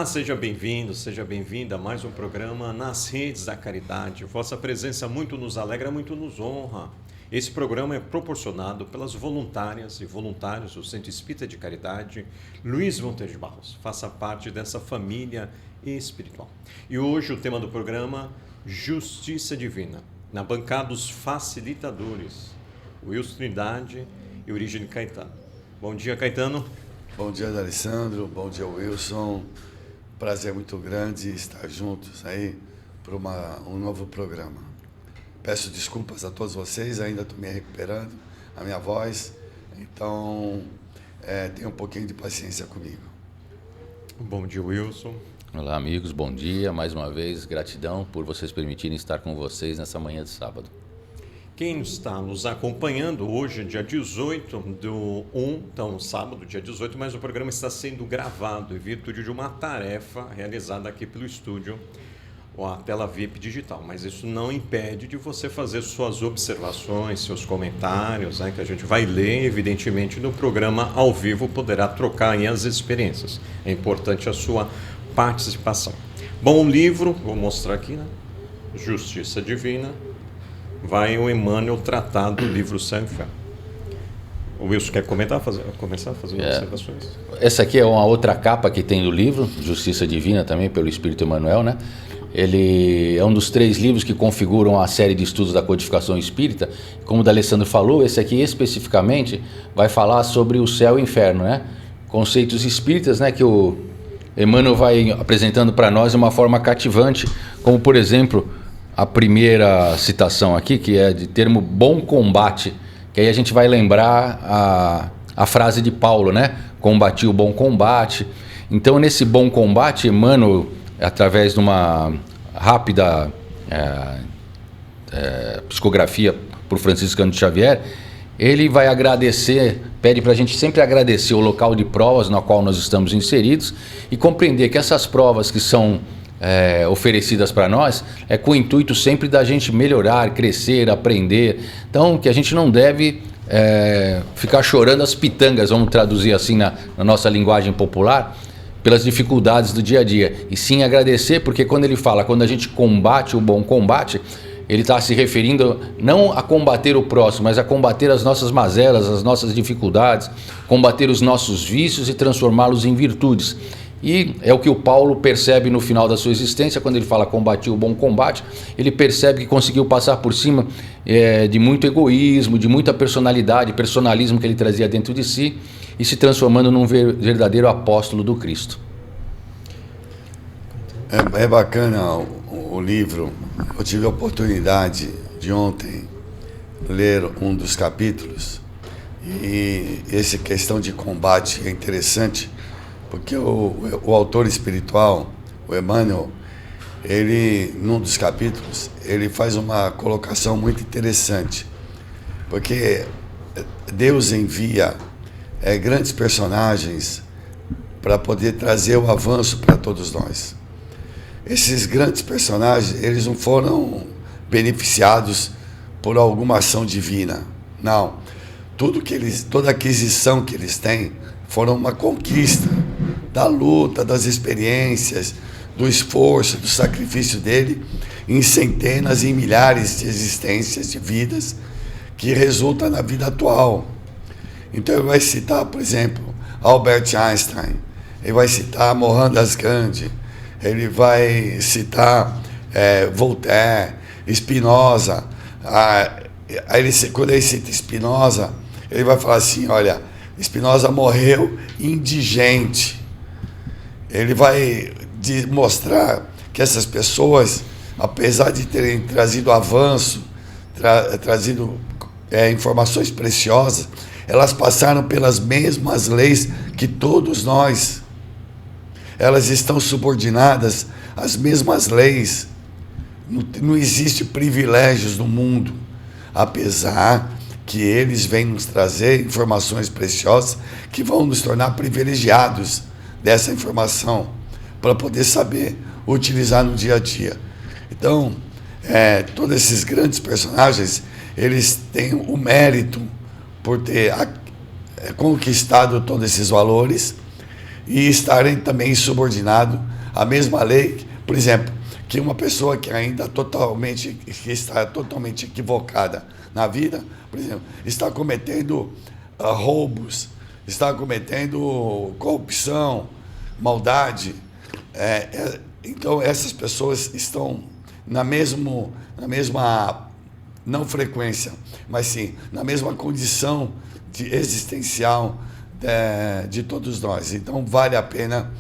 Seja bem-vindo, seja bem-vinda a mais um programa Nas Redes da Caridade. Vossa presença muito nos alegra, muito nos honra. Esse programa é proporcionado pelas voluntárias e voluntários do Centro Espírita de Caridade Luiz Monteiro de Barros. Faça parte dessa família espiritual. E hoje o tema do programa, Justiça Divina. Na bancada dos facilitadores, Wilson Trindade e Eurígene Caetano. Bom dia, Caetano. Bom dia, Alessandro. Bom dia, Wilson. Prazer muito grande estar juntos aí para um novo programa. Peço desculpas a todos vocês, ainda estou me recuperando, a minha voz, então tenha um pouquinho de paciência comigo. Bom dia, Wilson. Olá, amigos, bom dia. Mais uma vez, gratidão por vocês permitirem estar com vocês nessa manhã de sábado. Quem está nos acompanhando hoje, dia 18 então sábado, dia 18, mas o programa está sendo gravado em virtude de uma tarefa realizada aqui pelo estúdio, a tela VIP digital, mas isso não impede de você fazer suas observações, seus comentários, que a gente vai ler, evidentemente, no programa ao vivo, poderá trocar aí as experiências. É importante a sua participação. Bom, o livro, vou mostrar aqui, Justiça Divina, vai o Emmanuel tratar do livro Céu e Inferno. O Wilson quer começar a fazer observações? Essa aqui é uma outra capa que tem do livro, Justiça Divina, também pelo Espírito Emmanuel, né? Ele é um dos 3 livros que configuram a série de estudos da codificação espírita. Como o D'Alessandro falou, esse aqui especificamente vai falar sobre o céu e o inferno, né? Conceitos espíritas, né, que o Emmanuel vai apresentando para nós de uma forma cativante, como por exemplo a primeira citação aqui, que é de termo bom combate, que aí a gente vai lembrar a frase de Paulo, né? Combati o bom combate. Então, nesse bom combate, Emmanuel, através de uma rápida psicografia por Franciscano de Xavier, ele vai agradecer, pede para a gente sempre agradecer o local de provas no qual nós estamos inseridos e compreender que essas provas que são oferecidas para nós é com o intuito sempre da gente melhorar, crescer, aprender. Então, que a gente não deve ficar chorando as pitangas, vamos traduzir assim na nossa linguagem popular, pelas dificuldades do dia a dia, e sim agradecer, porque quando ele fala, quando a gente combate o bom combate, ele está se referindo não a combater o próximo, mas a combater as nossas mazelas, as nossas dificuldades, combater os nossos vícios e transformá-los em virtudes. E é o que o Paulo percebe no final da sua existência, quando ele fala combati o bom combate, ele percebe que conseguiu passar por cima de muito egoísmo, de muita personalismo que ele trazia dentro de si, e se transformando num verdadeiro apóstolo do Cristo. É bacana o livro. Eu tive a oportunidade de ontem ler um dos capítulos, e essa questão de combate é interessante, porque o autor espiritual, o Emmanuel, ele, num dos capítulos, ele faz uma colocação muito interessante, porque Deus envia grandes personagens para poder trazer o avanço para todos nós. Esses grandes personagens, eles não foram beneficiados por alguma ação divina, não. Toda aquisição que eles têm foram uma conquista da luta, das experiências, do esforço, do sacrifício dele em centenas e milhares de existências, de vidas, que resulta na vida atual. Então ele vai citar, por exemplo, Albert Einstein, ele vai citar Mohandas Gandhi, ele vai citar Voltaire, Spinoza. Quando ele cita Spinoza, ele vai falar assim, olha, Spinoza morreu indigente. Ele vai mostrar que essas pessoas, apesar de terem trazido avanço, trazido informações preciosas, elas passaram pelas mesmas leis que todos nós. Elas estão subordinadas às mesmas leis. Não existe privilégios no mundo, apesar que eles vêm nos trazer informações preciosas que vão nos tornar privilegiados dessa informação para poder saber utilizar no dia a dia. Então, todos esses grandes personagens, eles têm o mérito por ter conquistado todos esses valores e estarem também subordinados a mesma lei, por exemplo, que uma pessoa que ainda que está totalmente equivocada na vida, por exemplo, está cometendo roubos, está cometendo corrupção, maldade. Então essas pessoas estão na mesma, não frequência, mas sim na mesma condição existencial de todos nós. Então vale a pena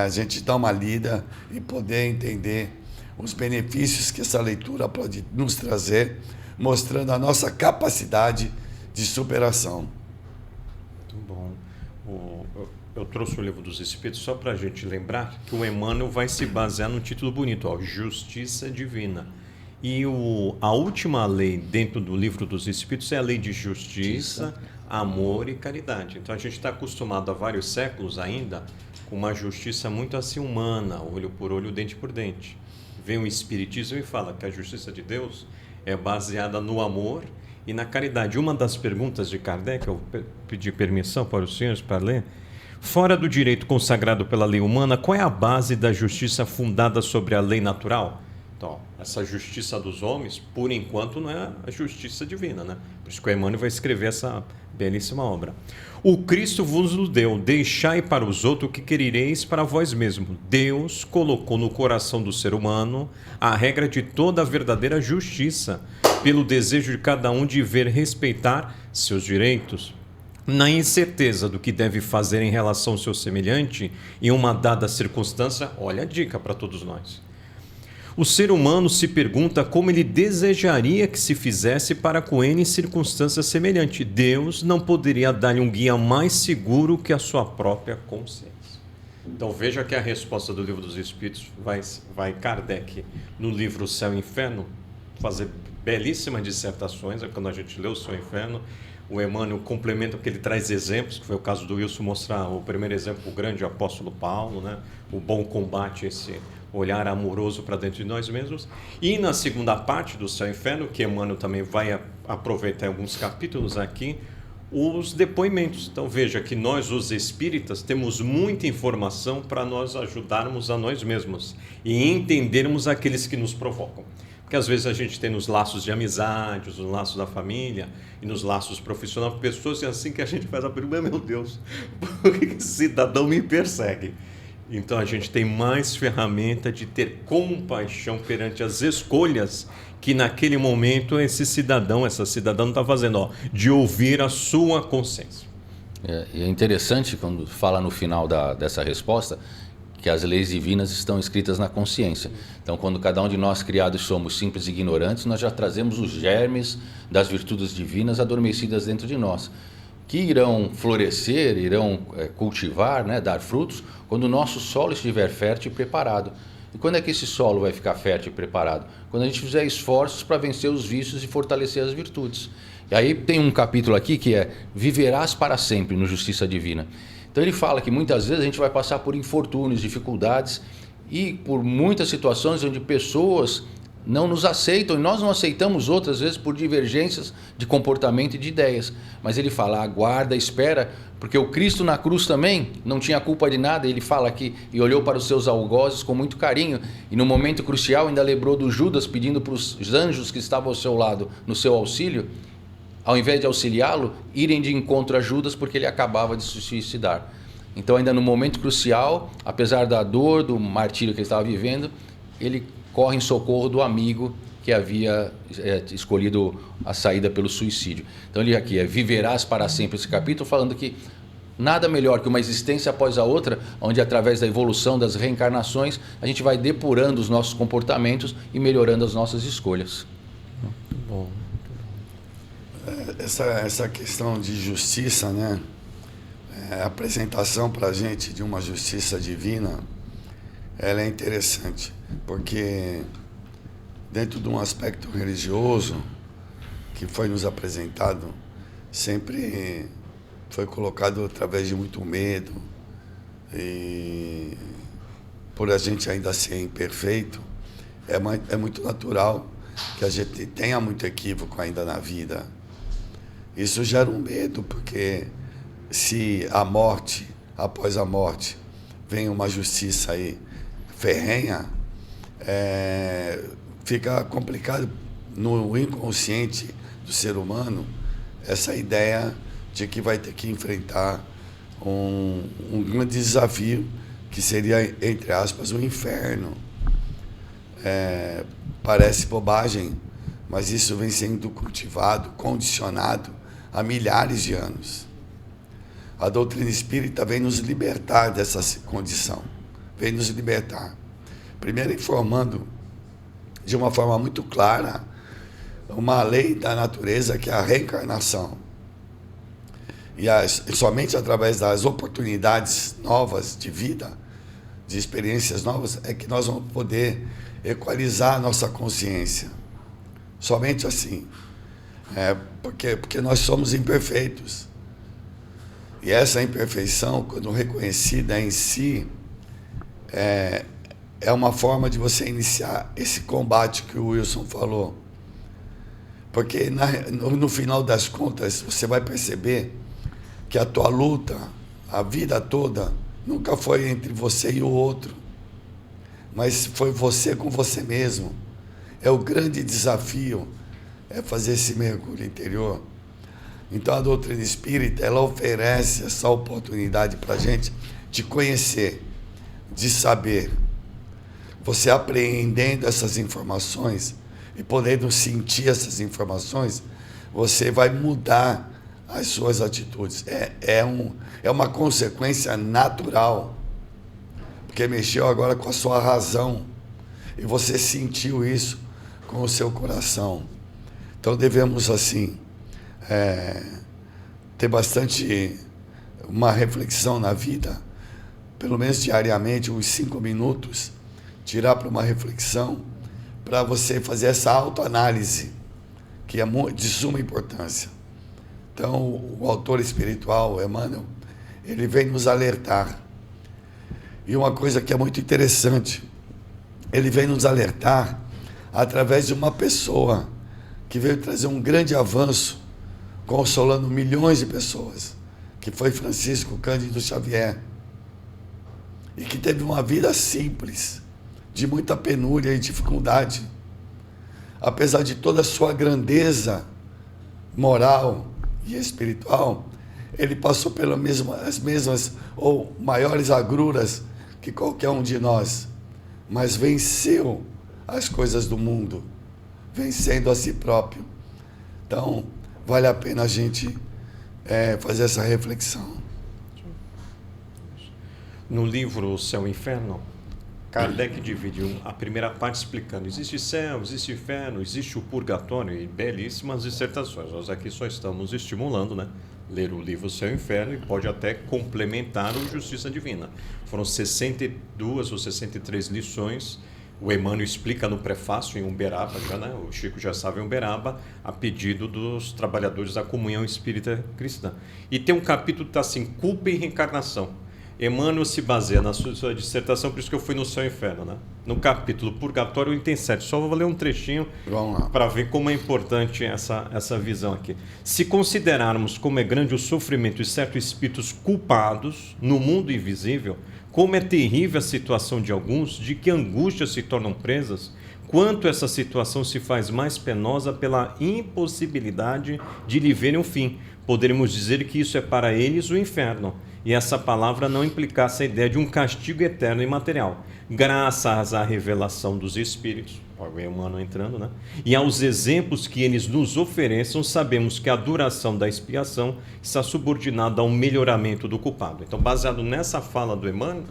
a gente dar uma lida e poder entender os benefícios que essa leitura pode nos trazer, mostrando a nossa capacidade de superação. Muito bom. Eu trouxe o Livro dos Espíritos só para a gente lembrar que o Emmanuel vai se basear num título bonito, ó, Justiça Divina. E a última lei dentro do Livro dos Espíritos é a lei de justiça, amor e caridade. Então a gente está acostumado há vários séculos ainda com uma justiça muito assim humana, olho por olho, dente por dente. Vem o Espiritismo e fala que a justiça de Deus é baseada no amor e na caridade. Uma das perguntas de Kardec, eu pedi permissão para os senhores para ler, fora do direito consagrado pela lei humana, qual é a base da justiça fundada sobre a lei natural? Então, essa justiça dos homens, por enquanto, não é a justiça divina, né? Por isso que o Emmanuel vai escrever essa belíssima obra. O Cristo vos deu, deixai para os outros o que querereis para vós mesmos. Deus colocou no coração do ser humano a regra de toda a verdadeira justiça, pelo desejo de cada um de ver respeitar seus direitos. Na incerteza do que deve fazer em relação ao seu semelhante, em uma dada circunstância, olha a dica para todos nós. O ser humano se pergunta como ele desejaria que se fizesse para com ele em circunstância semelhante. Deus não poderia dar-lhe um guia mais seguro que a sua própria consciência. Então veja que a resposta do Livro dos Espíritos vai Kardec no livro Céu e Inferno fazer belíssimas dissertações. Quando a gente lê o Céu e Inferno, o Emmanuel complementa porque ele traz exemplos, que foi o caso do Wilson mostrar o primeiro exemplo, o grande apóstolo Paulo, né? O bom combate, esse olhar amoroso para dentro de nós mesmos. E na segunda parte do Céu e Inferno, que Emmanuel também vai aproveitar em alguns capítulos aqui, os depoimentos. Então veja que nós, os espíritas, temos muita informação para nós ajudarmos a nós mesmos e entendermos aqueles que nos provocam. Porque às vezes a gente tem nos laços de amizade, nos laços da família e nos laços profissionais, pessoas assim que a gente faz a pergunta, meu Deus, por que esse cidadão me persegue? Então a gente tem mais ferramenta de ter compaixão perante as escolhas que naquele momento essa cidadã está fazendo, ó, de ouvir a sua consciência. É interessante quando fala no final dessa resposta que as leis divinas estão escritas na consciência. Então, quando cada um de nós criados somos simples e ignorantes, nós já trazemos os germes das virtudes divinas adormecidas dentro de nós, que irão florescer, irão cultivar, né, dar frutos, quando o nosso solo estiver fértil e preparado. E quando é que esse solo vai ficar fértil e preparado? Quando a gente fizer esforços para vencer os vícios e fortalecer as virtudes. E aí tem um capítulo aqui que é Viverás para sempre no Justiça Divina. Então ele fala que muitas vezes a gente vai passar por infortúnios, dificuldades e por muitas situações onde pessoas não nos aceitam e nós não aceitamos outras vezes por divergências de comportamento e de ideias. Mas ele fala, aguarda, espera, porque o Cristo na cruz também não tinha culpa de nada. Ele fala aqui, e olhou para os seus algozes com muito carinho e no momento crucial ainda lembrou do Judas pedindo para os anjos que estavam ao seu lado, no seu auxílio, ao invés de auxiliá-lo, irem de encontro a Judas porque ele acabava de se suicidar. Então ainda no momento crucial, apesar da dor, do martírio que ele estava vivendo, ele corre em socorro do amigo que havia escolhido a saída pelo suicídio. Então ele aqui Viverás para sempre, esse capítulo, falando que nada melhor que uma existência após a outra, onde através da evolução das reencarnações, a gente vai depurando os nossos comportamentos e melhorando as nossas escolhas. Muito bom. Essa questão de justiça, né? A apresentação para a gente de uma justiça divina, ela é interessante, porque dentro de um aspecto religioso que foi nos apresentado, sempre foi colocado através de muito medo e por a gente ainda ser imperfeito, é muito natural que a gente tenha muito equívoco ainda na vida. Isso gera um medo, porque se a morte, após a morte, vem uma justiça aí ferrenha, fica complicado no inconsciente do ser humano essa ideia de que vai ter que enfrentar um grande desafio que seria, entre aspas, um inferno. Parece bobagem, mas isso vem sendo cultivado, condicionado há milhares de anos. A doutrina espírita vem nos libertar dessa condição, vem nos libertar. Primeiro informando de uma forma muito clara uma lei da natureza que é a reencarnação. E somente através das oportunidades novas de vida, de experiências novas, é que nós vamos poder equalizar a nossa consciência. Somente assim. Porque nós somos imperfeitos. E essa imperfeição, quando reconhecida em si, é uma forma de você iniciar esse combate que o Wilson falou. Porque no final das contas, você vai perceber que a tua luta, a vida toda, nunca foi entre você e o outro, mas foi você com você mesmo. É o grande desafio, fazer esse mergulho interior. Então a doutrina espírita, ela oferece essa oportunidade para a gente de conhecer, de saber. Você apreendendo essas informações e podendo sentir essas informações, você vai mudar as suas atitudes. É uma consequência natural, porque mexeu agora com a sua razão e você sentiu isso com o seu coração. Então devemos, assim, ter bastante uma reflexão na vida, pelo menos diariamente, uns 5 minutos, tirar para uma reflexão, para você fazer essa autoanálise, que é de suma importância. Então, o autor espiritual, Emmanuel, ele vem nos alertar. E uma coisa que é muito interessante, ele vem nos alertar através de uma pessoa que veio trazer um grande avanço, consolando milhões de pessoas, que foi Francisco Cândido Xavier, e que teve uma vida simples, de muita penúria e dificuldade. Apesar de toda a sua grandeza moral e espiritual, ele passou pelas mesmas ou maiores agruras que qualquer um de nós, mas venceu as coisas do mundo, vencendo a si próprio. Então, vale a pena a gente fazer essa reflexão. No livro Céu e Inferno, Kardec divide a primeira parte explicando: existe céu, existe inferno, existe o purgatório, e belíssimas dissertações. Nós aqui só estamos estimulando, né, ler o livro Céu e Inferno, e pode até complementar o Justiça Divina. Foram 62 ou 63 lições. O Emmanuel explica no prefácio em Uberaba, o Chico já sabe em Uberaba, a pedido dos trabalhadores da Comunhão Espírita Cristã. E tem um capítulo que está assim: culpa e reencarnação. Emmanuel se baseia na sua dissertação, por isso que eu fui no Céu e Inferno, né? No capítulo Purgatório, item 7. Só vou ler um trechinho para ver como é importante essa visão aqui. Se considerarmos como é grande o sofrimento de certos espíritos culpados no mundo invisível, como é terrível a situação de alguns, de que angústias se tornam presas, quanto essa situação se faz mais penosa pela impossibilidade de lhe verem o fim. Poderíamos dizer que isso é para eles o inferno, e essa palavra não implicasse a ideia de um castigo eterno e material. Graças à revelação dos Espíritos, o Emmanuel entrando, né? E aos exemplos que eles nos oferecem, sabemos que a duração da expiação está subordinada ao melhoramento do culpado. Então, baseado nessa fala do Emmanuel,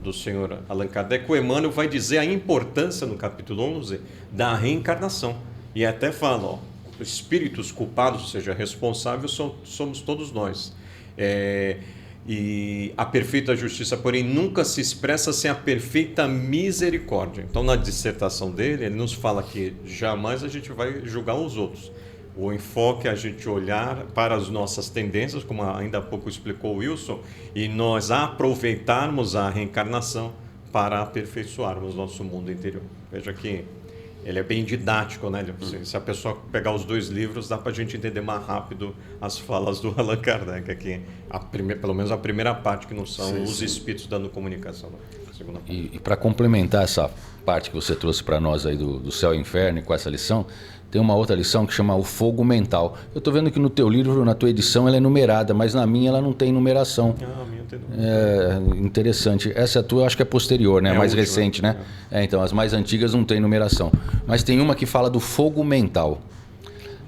do senhor Allan Kardec, o Emmanuel vai dizer a importância, no capítulo 11, da reencarnação. E até fala, espíritos culpados, ou seja, responsáveis, somos todos nós. E a perfeita justiça, porém, nunca se expressa sem a perfeita misericórdia. Então, na dissertação dele, ele nos fala que jamais a gente vai julgar os outros. O enfoque é a gente olhar para as nossas tendências, como ainda há pouco explicou o Wilson, e nós aproveitarmos a reencarnação para aperfeiçoarmos nosso mundo interior. Veja que ele é bem didático, né? Se a pessoa pegar os 2 livros, dá para a gente entender mais rápido as falas do Allan Kardec aqui. Pelo menos a primeira parte, que não são os espíritos dando comunicação. Né? E para complementar essa parte que você trouxe para nós aí do céu e inferno, e com essa lição, tem uma outra lição que chama o fogo mental. Eu estou vendo que no teu livro, na tua edição, ela é numerada, mas na minha ela não tem numeração. A minha tem Interessante. Essa tua eu acho que é posterior, né? Mais recente, né? Então, as mais antigas não tem numeração. Mas tem uma que fala do fogo mental.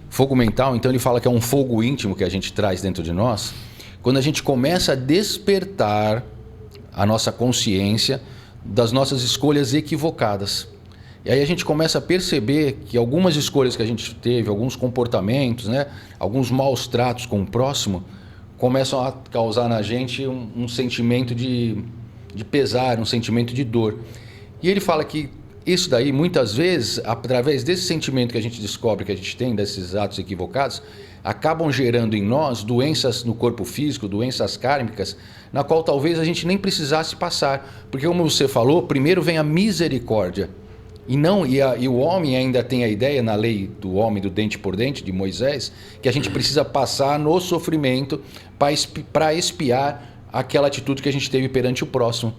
Fogo mental, então ele fala que é um fogo íntimo que a gente traz dentro de nós. Quando a gente começa a despertar a nossa consciência das nossas escolhas equivocadas. E aí a gente começa a perceber que algumas escolhas que a gente teve, alguns comportamentos, né, alguns maus tratos com o próximo, começam a causar na gente um sentimento de pesar, um sentimento de dor. E ele fala que isso daí, muitas vezes, através desse sentimento que a gente descobre que a gente tem, desses atos equivocados, acabam gerando em nós doenças no corpo físico, doenças kármicas, na qual talvez a gente nem precisasse passar. Porque, como você falou, primeiro vem a misericórdia. E o homem ainda tem a ideia, na lei do homem do dente por dente, de Moisés, que a gente precisa passar no sofrimento para expiar aquela atitude que a gente teve perante o próximo.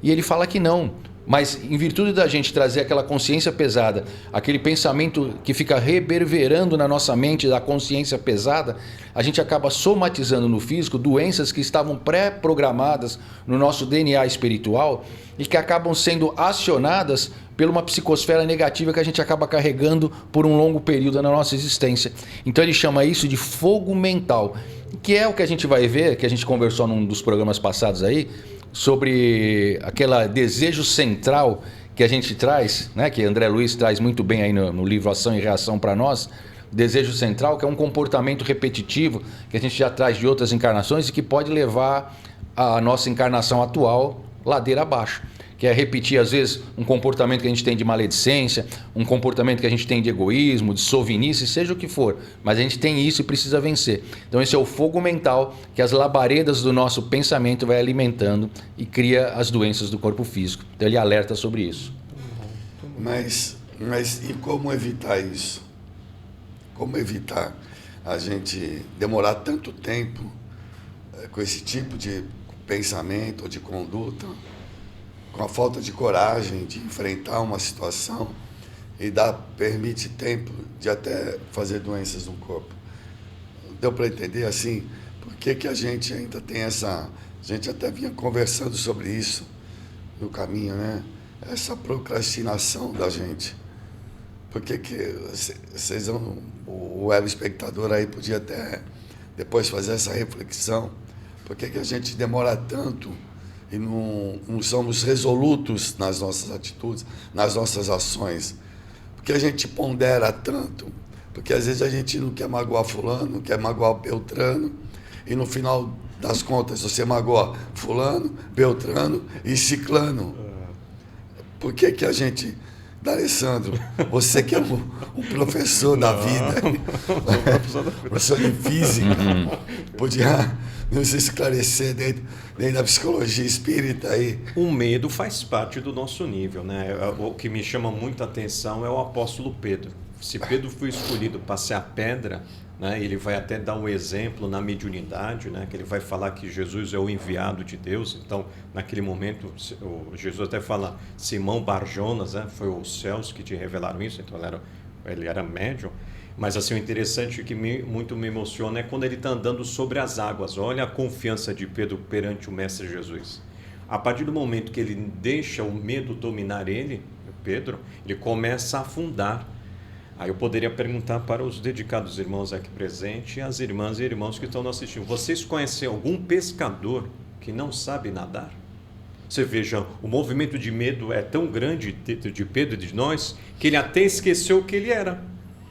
E ele fala que não. Mas em virtude da gente trazer aquela consciência pesada, aquele pensamento que fica reverberando na nossa mente da consciência pesada, a gente acaba somatizando no físico doenças que estavam pré-programadas no nosso DNA espiritual e que acabam sendo acionadas por uma psicosfera negativa que a gente acaba carregando por um longo período na nossa existência. Então ele chama isso de fogo mental, que é o que a gente vai ver, que a gente conversou num dos programas passados aí, sobre aquele desejo central que a gente traz, né, que André Luiz traz muito bem aí no livro Ação e Reação para nós, desejo central, que é um comportamento repetitivo que a gente já traz de outras encarnações e que pode levar a nossa encarnação atual ladeira abaixo, que é repetir às vezes um comportamento que a gente tem de maledicência, um comportamento que a gente tem de egoísmo, de sovinice, seja o que for, mas a gente tem isso e precisa vencer. Então esse é o fogo mental que as labaredas do nosso pensamento vai alimentando e cria as doenças do corpo físico. Então ele alerta sobre isso. Mas e como evitar isso? Como evitar a gente demorar tanto tempo com esse tipo de pensamento ou de conduta, com a falta de coragem de enfrentar uma situação e permite tempo de até fazer doenças no corpo. Deu para entender assim? Por que a gente ainda tem essa... A gente até vinha conversando sobre isso no caminho, né? Essa procrastinação da gente. Por que vocês vão... O web espectador aí podia até depois fazer essa reflexão. Por que a gente demora tanto e não somos resolutos nas nossas atitudes, nas nossas ações? Porque a gente pondera tanto, porque às vezes a gente não quer magoar fulano, não quer magoar Beltrano, e no final das contas você magoa fulano, Beltrano e Ciclano. Por que a gente... D'Alessandro, você que é um professor da vida, professor de física, podia nos esclarecer dentro da psicologia espírita aí. O medo faz parte do nosso nível, né? O que me chama muita atenção é o apóstolo Pedro. Se Pedro foi escolhido para ser a pedra, né, ele vai até dar um exemplo na mediunidade, né, que ele vai falar que Jesus é o enviado de Deus. Então, naquele momento, Jesus até fala, Simão Barjonas, né, foi os céus que te revelaram isso, então ele era médium. Mas assim, o interessante que muito me emociona é quando ele está andando sobre as águas. Olha a confiança de Pedro perante o Mestre Jesus. A partir do momento que ele deixa o medo dominar ele, Pedro, ele começa a afundar. Aí eu poderia perguntar para os dedicados irmãos aqui presentes e as irmãs e irmãos que estão nos assistindo. Vocês conhecem algum pescador que não sabe nadar? Você veja, o movimento de medo é tão grande de Pedro e de nós, que ele até esqueceu que ele era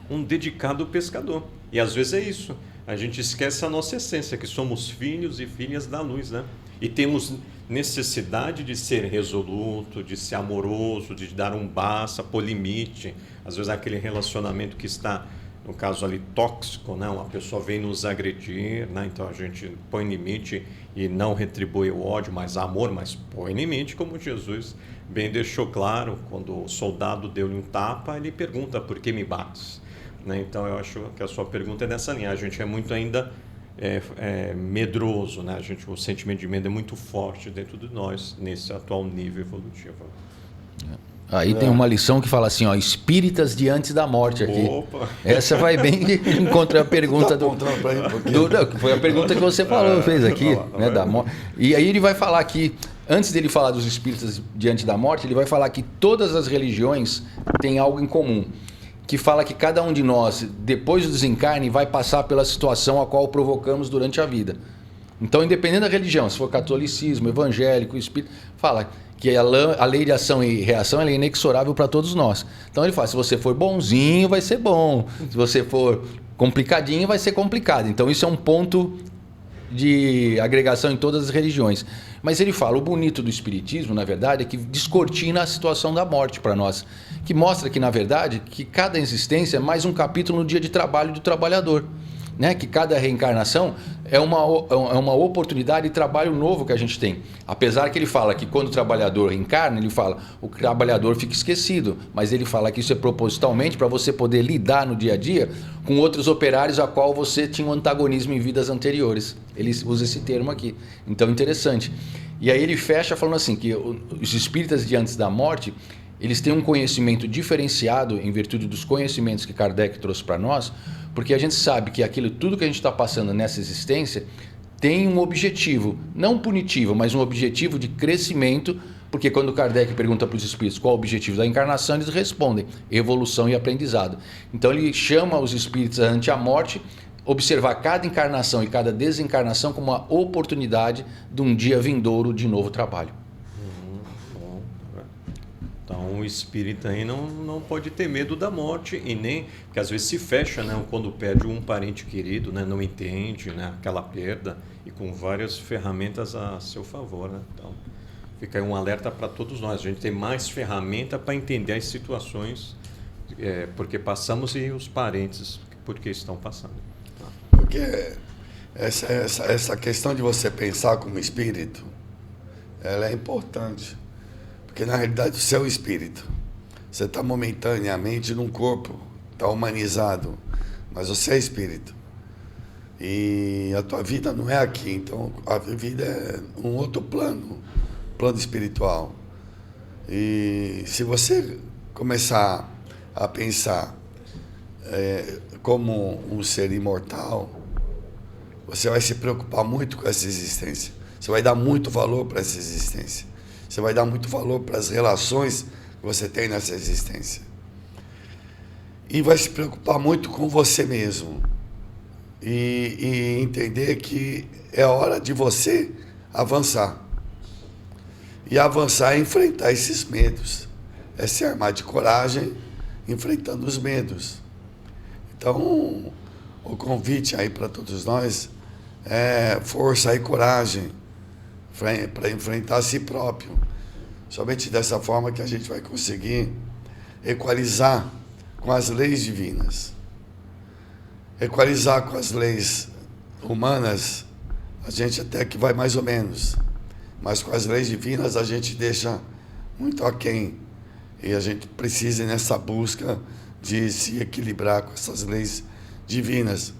um dedicado pescador. E às vezes é isso. A gente esquece a nossa essência, que somos filhos e filhas da luz, né? E temos necessidade de ser resoluto, de ser amoroso, de dar um basta, pôr limite. Às vezes aquele relacionamento que está no caso ali, tóxico, né? Uma pessoa vem nos agredir, né? Então a gente põe limite e não retribui o ódio, mas amor, mas põe limite, como Jesus bem deixou claro, quando o soldado deu-lhe um tapa, ele pergunta, por que me bates? Né? Então eu acho que a sua pergunta é nessa linha. A gente é muito ainda medroso, né? O sentimento de medo é muito forte dentro de nós, nesse atual nível evolutivo. Aí tem uma lição que fala assim, ó, espíritas diante da morte aqui. Opa. Essa vai bem em contra a pergunta Tá apontando pra ele um pouquinho? foi a pergunta que você falou, fez aqui, né, da morte. E aí ele vai falar que, antes dele falar dos espíritas diante da morte, ele vai falar que todas as religiões têm algo em comum, que fala que cada um de nós, depois do desencarne, vai passar pela situação a qual provocamos durante a vida. Então, independente da religião, se for catolicismo, evangélico, espírito, fala que a lei de ação e reação é inexorável para todos nós. Então ele fala, se você for bonzinho, vai ser bom. Se você for complicadinho, vai ser complicado. Então isso é um ponto de agregação em todas as religiões. Mas ele fala, o bonito do espiritismo, na verdade, é que descortina a situação da morte para nós. Que mostra que, na verdade, que cada existência é mais um capítulo no dia de trabalho do trabalhador. Né? Que cada reencarnação é uma oportunidade de trabalho novo que a gente tem. Apesar que ele fala que quando o trabalhador reencarna, ele fala o trabalhador fica esquecido, mas ele fala que isso é propositalmente para você poder lidar no dia a dia com outros operários a qual você tinha um antagonismo em vidas anteriores. Ele usa esse termo aqui. Então, interessante. E aí ele fecha falando assim, que os espíritas diante da morte, eles têm um conhecimento diferenciado em virtude dos conhecimentos que Kardec trouxe para nós, porque a gente sabe que tudo que a gente está passando nessa existência tem um objetivo, não punitivo, mas um objetivo de crescimento, porque quando Kardec pergunta para os espíritos qual é o objetivo da encarnação, eles respondem, evolução e aprendizado. Então ele chama os espíritos ante a morte, observar cada encarnação e cada desencarnação como uma oportunidade de um dia vindouro de novo trabalho. Então o espírita aí não pode ter medo da morte e nem, porque às vezes se fecha, né, quando perde um parente querido, né, não entende, né, aquela perda, e com várias ferramentas a seu favor, né? Então fica aí um alerta para todos nós, a gente tem mais ferramenta para entender as situações porque passamos e os parentes porque estão passando. Porque essa questão de você pensar como espírito, ela é importante. Porque na realidade o seu espírito, você está momentaneamente num corpo, está humanizado, mas você é espírito. E a tua vida não é aqui, então a vida é um outro plano espiritual. E se você começar a pensar como um ser imortal, você vai se preocupar muito com essa existência. Você vai dar muito valor para essa existência. Você vai dar muito valor para as relações que você tem nessa existência. E vai se preocupar muito com você mesmo. E entender que é hora de você avançar. E avançar é enfrentar esses medos. É se armar de coragem, enfrentando os medos. Então, o convite aí para todos nós é força e coragem para enfrentar a si próprio. Somente dessa forma que a gente vai conseguir equalizar com as leis divinas. Equalizar com as leis humanas, a gente até que vai mais ou menos. Mas com as leis divinas a gente deixa muito aquém. E a gente precisa ir nessa busca de se equilibrar com essas leis divinas.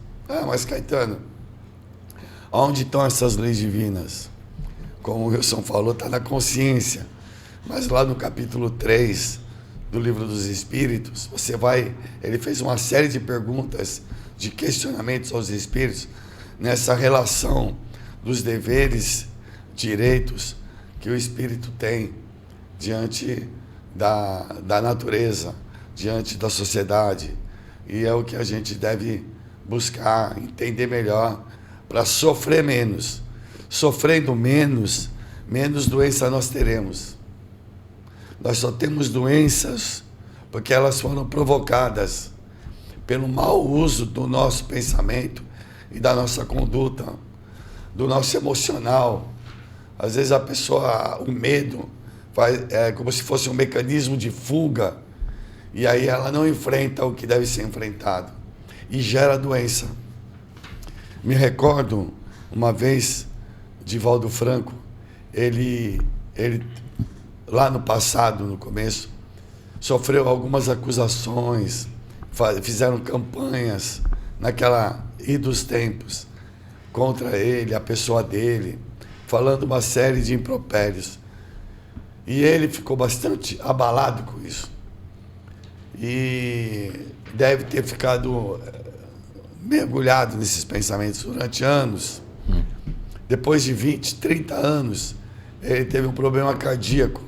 Mas Caetano, onde estão essas leis divinas? Como o Wilson falou, está na consciência. Mas lá no capítulo 3 do Livro dos Espíritos, ele fez uma série de perguntas, de questionamentos aos espíritos, nessa relação dos deveres, direitos que o espírito tem diante da natureza, diante da sociedade. E é o que a gente deve buscar, entender melhor, para sofrer menos. Sofrendo menos doença nós teremos. Nós só temos doenças porque elas foram provocadas pelo mau uso do nosso pensamento e da nossa conduta, do nosso emocional. Às vezes a pessoa, o medo, é como se fosse um mecanismo de fuga, e aí ela não enfrenta o que deve ser enfrentado. e gera doença. Me recordo uma vez de Valdo Franco, ele lá no passado, no começo, sofreu algumas acusações, fizeram campanhas naquela dos tempos contra ele, a pessoa dele, falando uma série de impropérios. E ele ficou bastante abalado com isso. E deve ter ficado mergulhado nesses pensamentos durante anos. Depois de 20, 30 anos, ele teve um problema cardíaco.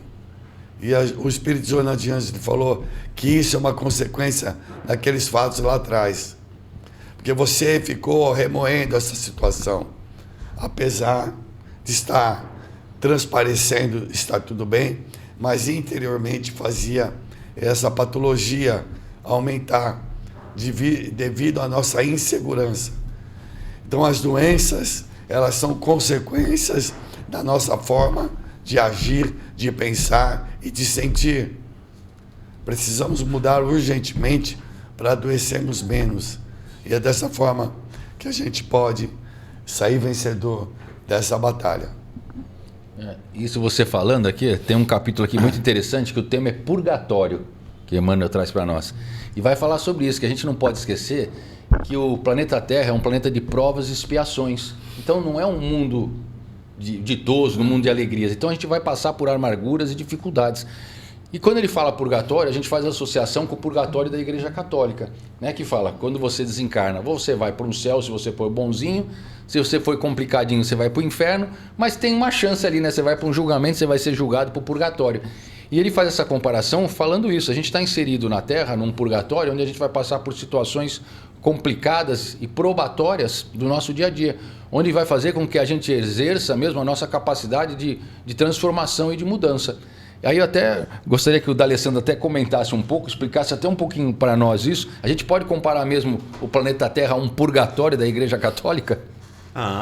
E o Espírito Joana de Anjos falou que isso é uma consequência daqueles fatos lá atrás. Porque você ficou remoendo essa situação. Apesar de estar transparecendo, está tudo bem, mas interiormente fazia essa patologia aumentar devido à nossa insegurança. Então as doenças, elas são consequências da nossa forma de agir, de pensar e de sentir. Precisamos mudar urgentemente para adoecermos menos. E é dessa forma que a gente pode sair vencedor dessa batalha. Isso você falando aqui, tem um capítulo aqui muito interessante que o tema é purgatório, que Emmanuel traz para nós. E vai falar sobre isso, que a gente não pode esquecer que o planeta Terra é um planeta de provas e expiações. Então não é um mundo ditoso, um mundo de alegrias. Então a gente vai passar por amarguras e dificuldades. E quando ele fala purgatório, a gente faz associação com o purgatório da Igreja Católica, né? Que fala, quando você desencarna, você vai para um céu se você for bonzinho, se você for complicadinho, você vai para o inferno, mas tem uma chance ali, né? Você vai para um julgamento, você vai ser julgado para o purgatório. E ele faz essa comparação falando isso, a gente está inserido na Terra, num purgatório, onde a gente vai passar por situações complicadas e probatórias do nosso dia a dia, onde vai fazer com que a gente exerça mesmo a nossa capacidade de transformação e de mudança. Aí eu até gostaria que o D'Alessandro até comentasse um pouco, explicasse até um pouquinho para nós isso. A gente pode comparar mesmo o planeta Terra a um purgatório da Igreja Católica?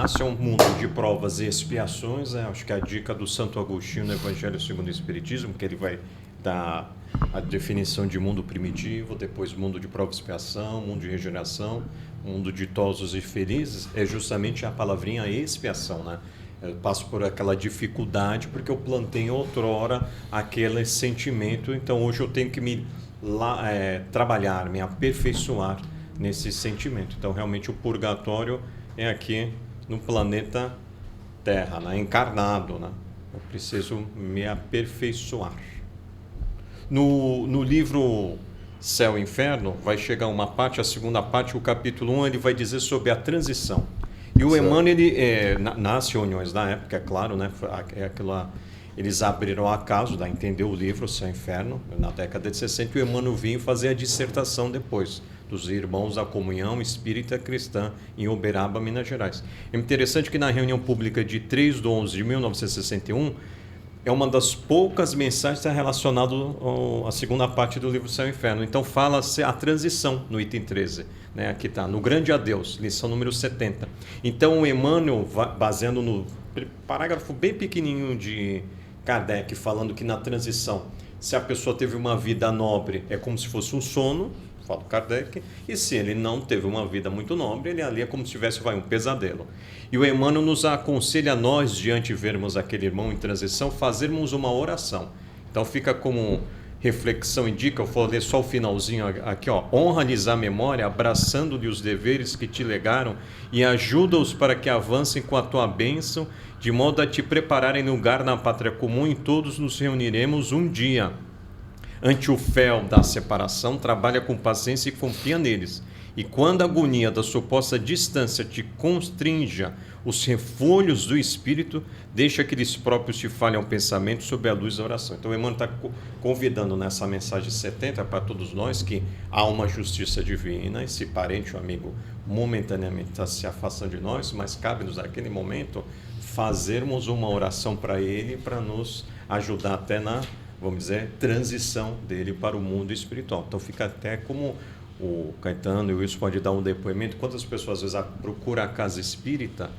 Se é um mundo de provas e expiações, acho que a dica do Santo Agostinho no Evangelho segundo o Espiritismo, que ele vai dar a definição de mundo primitivo, depois mundo de prova e expiação, mundo de regeneração, mundo ditosos e felizes, é justamente a palavrinha expiação, né? Eu passo por aquela dificuldade porque eu plantei outrora aquele sentimento, então hoje eu tenho que trabalhar, me aperfeiçoar nesse sentimento. Então realmente o purgatório é aqui no planeta Terra, né? Encarnado, né? Eu preciso me aperfeiçoar. No livro Céu e Inferno vai chegar uma parte, a segunda parte, o capítulo 1, ele vai dizer sobre a transição. E o Emmanuel, nas reuniões da época, é claro, né, eles abriram acaso, dá a entender o livro Céu e Inferno, na década de 60, e o Emmanuel vinha fazer a dissertação depois, dos irmãos da Comunhão Espírita Cristã em Uberaba, Minas Gerais. É interessante que na reunião pública de 3/11/1961, é uma das poucas mensagens relacionadas à segunda parte do livro Céu e Inferno. Então fala-se a transição no item 13. Né? Aqui está, no grande adeus, lição número 70. Então o Emmanuel, baseando no parágrafo bem pequenininho de Kardec, falando que na transição, se a pessoa teve uma vida nobre, é como se fosse um sono, fala Kardec, e se ele não teve uma vida muito nobre, ele ali é como se tivesse um pesadelo. E o Emmanuel nos aconselha a nós, diante de vermos aquele irmão em transição, fazermos uma oração. Então fica como reflexão e dica, eu vou ler só o finalzinho aqui, ó. Honra-lhes a memória, abraçando-lhe os deveres que te legaram e ajuda-os para que avancem com a tua bênção, de modo a te prepararem lugar na pátria comum, e todos nos reuniremos um dia. Ante o fel da separação, trabalha com paciência e confia neles. E quando a agonia da suposta distância te constrinja os refolhos do Espírito, deixa que eles próprios te falem ao pensamento sob a luz da oração. Então o Emmanuel está convidando nessa mensagem 70 para todos nós que há uma justiça divina. Esse parente ou amigo momentaneamente está se afastando de nós, mas cabe-nos naquele momento fazermos uma oração para ele, para nos ajudar até na, vamos dizer, transição dele para o mundo espiritual. Então fica até como o Caetano e o Wilson pode dar um depoimento, quantas pessoas às vezes procuram a casa espírita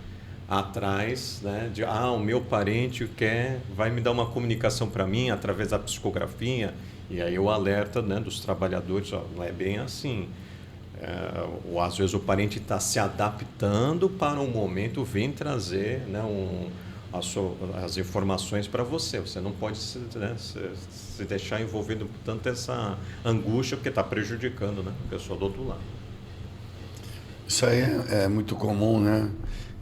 atrás, né, de o meu parente vai me dar uma comunicação para mim através da psicografia, e aí o alerta, né, dos trabalhadores, não é bem assim. ou às vezes o parente está se adaptando para um momento vir trazer, né, as informações para você. Você não pode se deixar envolvido por tanto essa angústia, porque está prejudicando, né, a pessoa do outro lado. Isso aí é muito comum, né?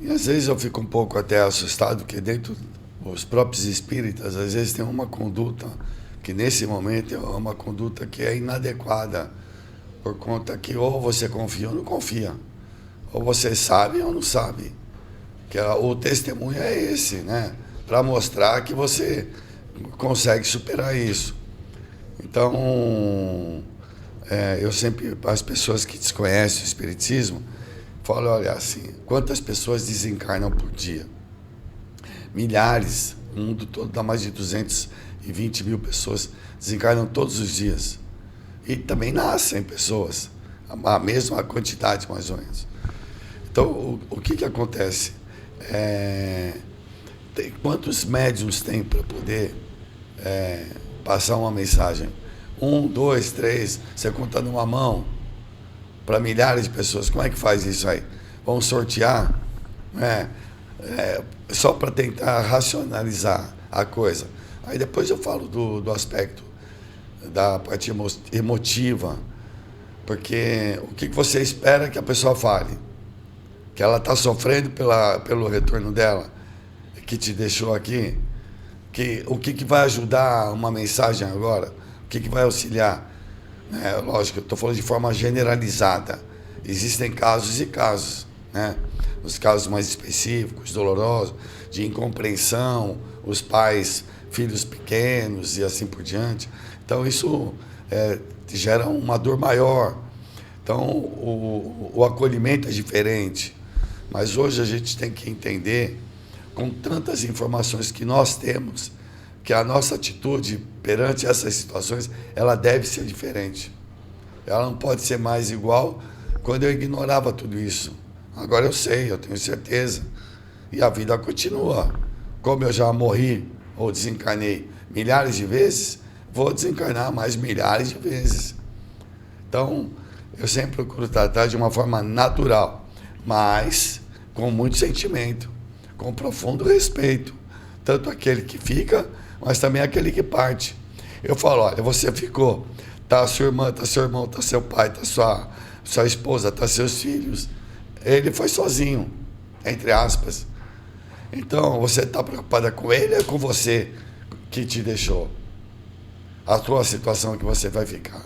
E às vezes eu fico um pouco até assustado, porque dentro dos próprios espíritas, às vezes tem uma conduta que nesse momento é uma conduta que é inadequada, por conta que ou você confia ou não confia, ou você sabe ou não sabe. Que o testemunho é esse, né? Para mostrar que você consegue superar isso. Então, eu sempre, as pessoas que desconhecem o Espiritismo, falo, olha, assim, quantas pessoas desencarnam por dia? Milhares, o mundo todo dá mais de 220 mil pessoas, desencarnam todos os dias. E também nascem pessoas, a mesma quantidade, mais ou menos. Então, o que acontece? Quantos médiuns tem para poder passar uma mensagem? 1, 2, 3, você conta numa mão para milhares de pessoas. Como é que faz isso aí? Vamos sortear? Só para tentar racionalizar a coisa. Aí depois eu falo do aspecto da parte emotiva, porque o que você espera que a pessoa fale? Que ela está sofrendo pelo retorno dela, que te deixou aqui, o que vai ajudar uma mensagem agora? O que vai auxiliar? Lógico, eu estou falando de forma generalizada. Existem casos e casos, né? Os casos mais específicos, dolorosos, de incompreensão, os pais, filhos pequenos e assim por diante. Então, isso gera uma dor maior. Então, o acolhimento é diferente. Mas hoje a gente tem que entender, com tantas informações que nós temos, que a nossa atitude perante essas situações, ela deve ser diferente. Ela não pode ser mais igual quando eu ignorava tudo isso. Agora eu sei, eu tenho certeza. E a vida continua. Como eu já morri ou desencarnei milhares de vezes, vou desencarnar mais milhares de vezes. Então, eu sempre procuro tratar de uma forma natural, mas com muito sentimento, com profundo respeito. Tanto aquele que fica, mas também aquele que parte. Eu falo, olha, você ficou, tá sua irmã, tá seu irmão, tá seu pai, tá sua esposa, tá seus filhos. Ele foi sozinho, entre aspas. Então, você está preocupada com ele ou com você que te deixou? A tua situação que você vai ficar.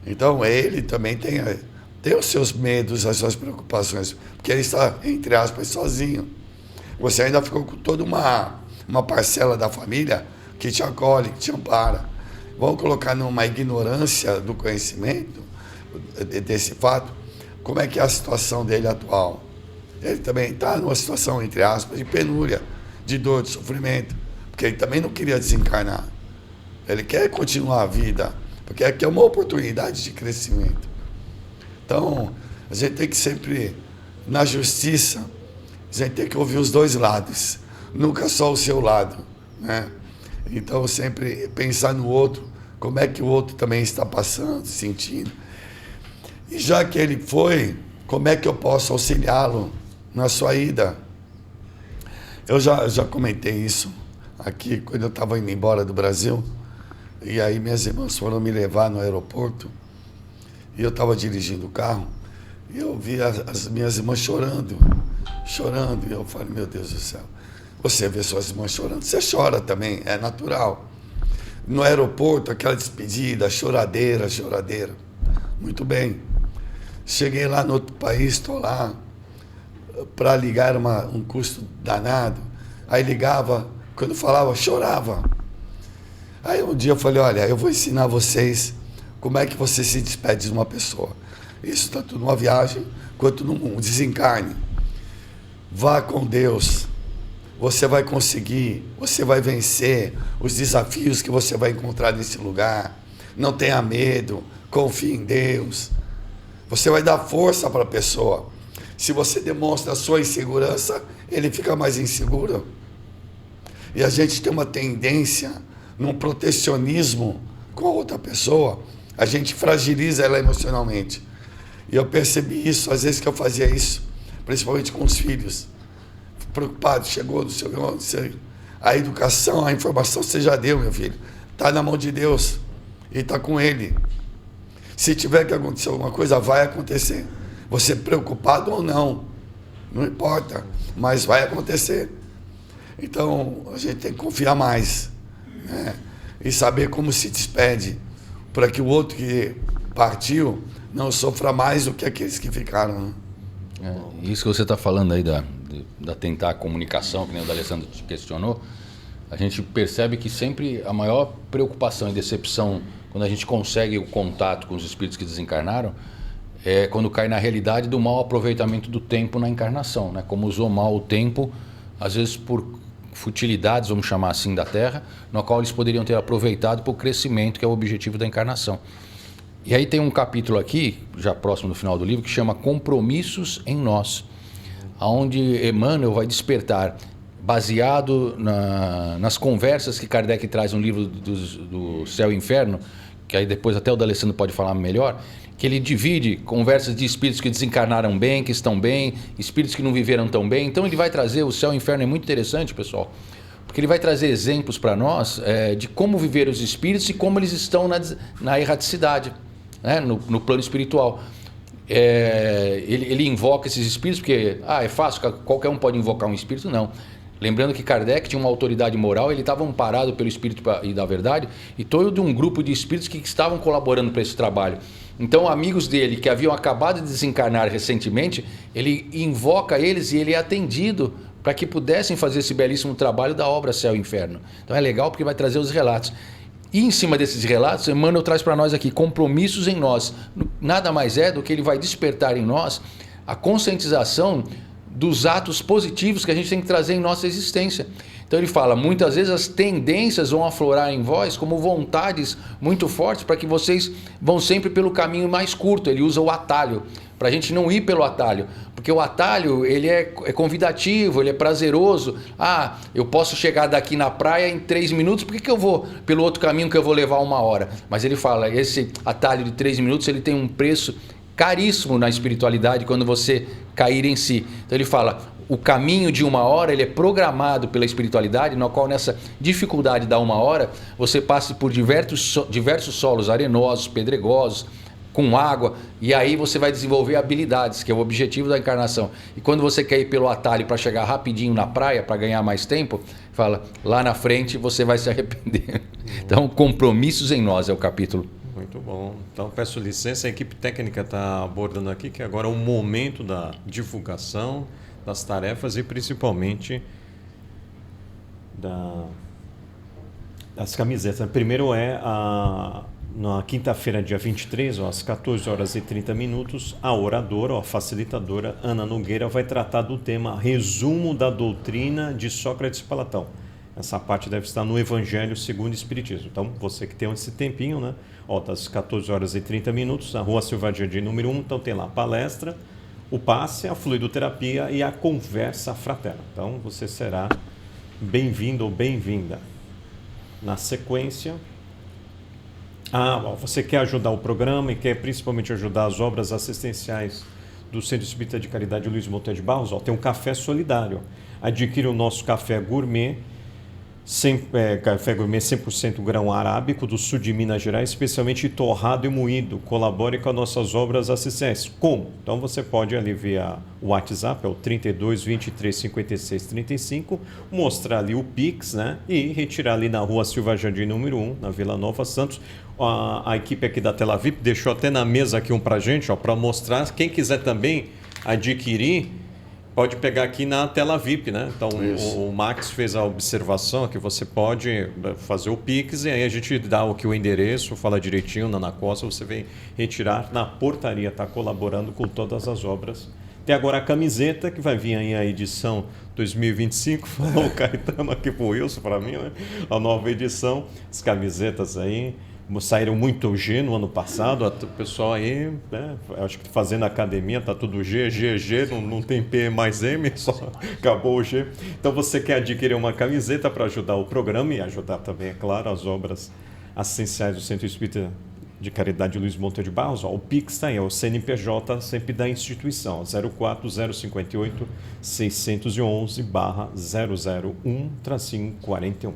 Então, ele também tem os seus medos, as suas preocupações, porque ele está, entre aspas, sozinho. Você ainda ficou com toda uma parcela da família que te acolhe, que te ampara. Vamos colocar numa ignorância do conhecimento desse fato, como é que é a situação dele atual. Ele também está numa situação, entre aspas, de penúria, de dor, de sofrimento, porque ele também não queria desencarnar. Ele quer continuar a vida, porque aqui é uma oportunidade de crescimento. Então, a gente tem que sempre, na justiça, a gente tem que ouvir os dois lados, nunca só o seu lado, né? Então, sempre pensar no outro, como é que o outro também está passando, sentindo. E já que ele foi, como é que eu posso auxiliá-lo na sua ida? Eu já comentei isso aqui, quando eu estava indo embora do Brasil, e aí minhas irmãs foram me levar no aeroporto, e eu estava dirigindo o carro, e eu vi as minhas irmãs chorando, e eu falei, meu Deus do céu, você vê suas irmãs chorando, você chora também, é natural. No aeroporto, aquela despedida, choradeira, muito bem. Cheguei lá no outro país, estou lá, para ligar um custo danado, aí ligava, quando falava, chorava. Aí um dia eu falei, olha, eu vou ensinar vocês como é que você se despede de uma pessoa. Isso tanto numa viagem quanto num desencarne. Vá com Deus, você vai conseguir, você vai vencer os desafios que você vai encontrar nesse lugar. Não tenha medo, confie em Deus. Você vai dar força para a pessoa. Se você demonstra a sua insegurança, ele fica mais inseguro. E a gente tem uma tendência num protecionismo com a outra pessoa, a gente fragiliza ela emocionalmente. E eu percebi isso, às vezes que eu fazia isso, principalmente com os filhos. Preocupado, chegou do seu... A educação, a informação você já deu, meu filho. Está na mão de Deus e está com Ele. Se tiver que acontecer alguma coisa, vai acontecer. Você preocupado ou não, não importa, mas vai acontecer. Então, a gente tem que confiar mais, né? E saber como se despede, para que o outro que partiu não sofra mais do que aqueles que ficaram, né? Isso que você está falando aí da tentar a comunicação, que nem o D'Alessandro te questionou, a gente percebe que sempre a maior preocupação e decepção quando a gente consegue o contato com os espíritos que desencarnaram é quando cai na realidade do mau aproveitamento do tempo na encarnação, né? Como usou mal o tempo, às vezes por futilidades, vamos chamar assim, da Terra, no qual eles poderiam ter aproveitado para o crescimento, que é o objetivo da encarnação. E aí tem um capítulo aqui, já próximo do final do livro, que chama Compromissos em Nós, onde Emmanuel vai despertar, baseado nas conversas que Kardec traz no livro do Céu e Inferno, que aí depois até o D'Alessandro pode falar melhor, que ele divide conversas de espíritos que desencarnaram bem, que estão bem, espíritos que não viveram tão bem. Então ele vai trazer, o Céu e o Inferno é muito interessante, pessoal, porque ele vai trazer exemplos para nós de como viver os espíritos e como eles estão na erraticidade, né? no plano espiritual. Ele invoca esses espíritos porque é fácil, qualquer um pode invocar um espírito, não. Lembrando que Kardec tinha uma autoridade moral, ele estava amparado pelo Espírito e da Verdade e todo um grupo de espíritos que estavam colaborando para esse trabalho. Então, amigos dele que haviam acabado de desencarnar recentemente, ele invoca eles e ele é atendido para que pudessem fazer esse belíssimo trabalho da obra Céu e Inferno. Então é legal porque vai trazer os relatos. E em cima desses relatos, Emmanuel traz para nós aqui compromissos em nós. Nada mais é do que ele vai despertar em nós a conscientização dos atos positivos que a gente tem que trazer em nossa existência. Então ele fala, muitas vezes as tendências vão aflorar em vós como vontades muito fortes para que vocês vão sempre pelo caminho mais curto. Ele usa o atalho, para a gente não ir pelo atalho, porque o atalho ele é convidativo, ele é prazeroso. Eu posso chegar daqui na praia em 3 minutos, por que eu vou pelo outro caminho que eu vou levar 1 hora? Mas ele fala, esse atalho de 3 minutos ele tem um preço caríssimo na espiritualidade quando você cair em si. Então ele fala, o caminho de 1 hora ele é programado pela espiritualidade, no qual nessa dificuldade da 1 hora você passa por diversos solos arenosos, pedregosos, com água, e aí você vai desenvolver habilidades, que é o objetivo da encarnação. E quando você quer ir pelo atalho para chegar rapidinho na praia, para ganhar mais tempo, fala, lá na frente você vai se arrepender. Então, compromissos em nós é o capítulo. Muito bom. Então, peço licença, a equipe técnica está abordando aqui que agora é o momento da divulgação das tarefas e principalmente das camisetas. Primeiro na quinta-feira, dia 23, às 14 horas e 30 minutos, a oradora, a facilitadora Ana Nogueira vai tratar do tema Resumo da Doutrina de Sócrates e Platão. Essa parte deve estar no Evangelho segundo o Espiritismo. Então, você que tem esse tempinho, né? Das 14 horas e 30 minutos, na Rua Silva Jardim, número 1, então tem lá a palestra, o passe, a fluidoterapia e a conversa fraterna. Então, você será bem-vindo ou bem-vinda. Na sequência, você quer ajudar o programa e quer principalmente ajudar as obras assistenciais do Centro Espírita de Caridade Luiz Monteiro de Barros, tem um café solidário. Adquira o nosso café gourmet, café gourmet 100% grão arábico do sul de Minas Gerais, especialmente torrado e moído. Colabore com as nossas obras assistências. Como? Então você pode ali via o WhatsApp, é o 32 23 56 35, mostrar ali o Pix, né? E retirar ali na Rua Silva Jardim número 1, na Vila Nova Santos. A equipe aqui da Tela VIP deixou até na mesa aqui pra gente, para mostrar. Quem quiser também adquirir, pode pegar aqui na Tela VIP, né? Então o Max fez a observação que você pode fazer o Pix e aí a gente dá o endereço, fala direitinho na Costa, você vem retirar na portaria, está colaborando com todas as obras. Tem agora a camiseta que vai vir aí a edição 2025, falou o Caetano aqui pro Wilson, para mim, né? A nova edição, as camisetas aí. Saíram muito G no ano passado, o pessoal aí, né, acho que fazendo academia, tá tudo G, não tem P mais M, só acabou o G. Então você quer adquirir uma camiseta para ajudar o programa e ajudar também, é claro, as obras assistenciais do Centro Espírita de Caridade Luiz Monteiro de Barros, ó, o Pix está aí, é o CNPJ sempre da instituição, 04058 611/001-41.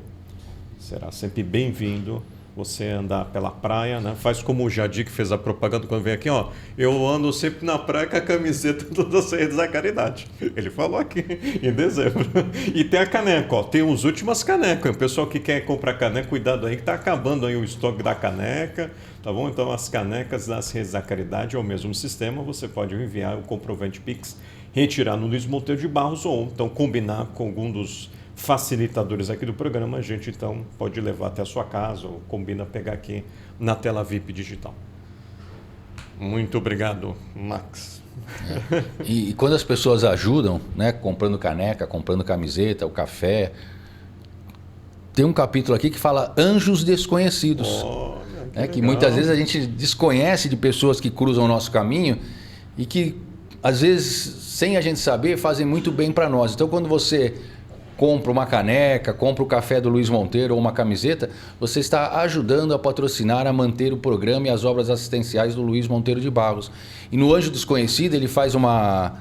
Será sempre bem-vindo você andar pela praia, né? Faz como o Jadir que fez a propaganda quando veio aqui, ó. Eu ando sempre na praia com a camiseta das redes da caridade. Ele falou aqui em dezembro. E tem a caneca, ó. Tem as últimas canecas. O pessoal que quer comprar caneca, cuidado aí que tá acabando aí o estoque da caneca, tá bom? Então as canecas das redes da caridade é o mesmo sistema. Você pode enviar o comprovante Pix, retirar no Luiz Monteiro de Barros ou então combinar com algum dos facilitadores aqui do programa, a gente então pode levar até a sua casa ou combina pegar aqui na tela VIP digital. Muito obrigado, Max. E quando as pessoas ajudam, né, comprando caneca, comprando camiseta, o café, tem um capítulo aqui que fala anjos desconhecidos. Que muitas vezes a gente desconhece de pessoas que cruzam o nosso caminho e que, às vezes, sem a gente saber, fazem muito bem para nós. Então, quando você compra uma caneca, compra o café do Luiz Monteiro ou uma camiseta, você está ajudando a patrocinar, a manter o programa e as obras assistenciais do Luiz Monteiro de Barros. E no Anjo Desconhecido ele faz uma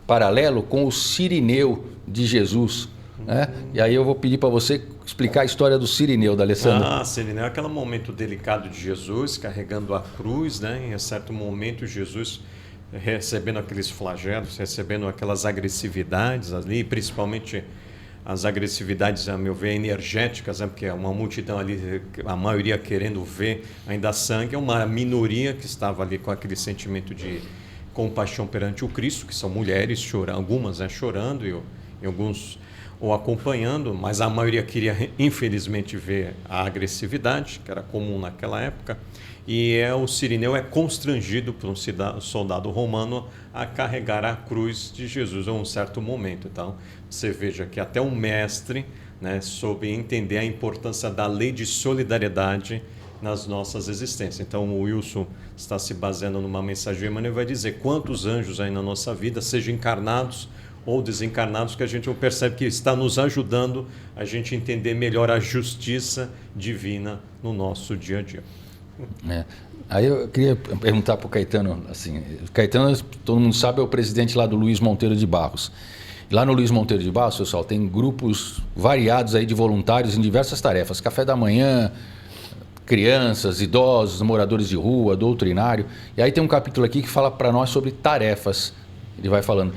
paralelo com o Cirineu de Jesus. Né? E aí eu vou pedir para você explicar a história do Cirineu, da Alessandra. Cirineu é aquele momento delicado de Jesus carregando a cruz, né? Em certo momento Jesus recebendo aqueles flagelos, recebendo aquelas agressividades ali, principalmente as agressividades, a meu ver, energéticas, né? Porque é uma multidão ali, a maioria querendo ver ainda sangue, é uma minoria que estava ali com aquele sentimento de compaixão perante o Cristo, que são mulheres chorando, algumas chorando e alguns ou acompanhando, mas a maioria queria, infelizmente, ver a agressividade, que era comum naquela época. E o Cirineu é constrangido por um soldado romano a carregar a cruz de Jesus em um certo momento. Então, você veja que até um mestre, né, soube entender a importância da lei de solidariedade nas nossas existências. Então, o Wilson está se baseando numa mensagem, mas ele vai dizer quantos anjos aí na nossa vida, sejam encarnados ou desencarnados, que a gente percebe que está nos ajudando a gente entender melhor a justiça divina no nosso dia a dia. Aí eu queria perguntar para o Caetano, assim, Caetano, todo mundo sabe, é o presidente lá do Luiz Monteiro de Barros. Lá no Luiz Monteiro de Barros, pessoal, tem grupos variados aí de voluntários em diversas tarefas, café da manhã, crianças, idosos, moradores de rua, doutrinário. E aí tem um capítulo aqui que fala para nós sobre tarefas, ele vai falando.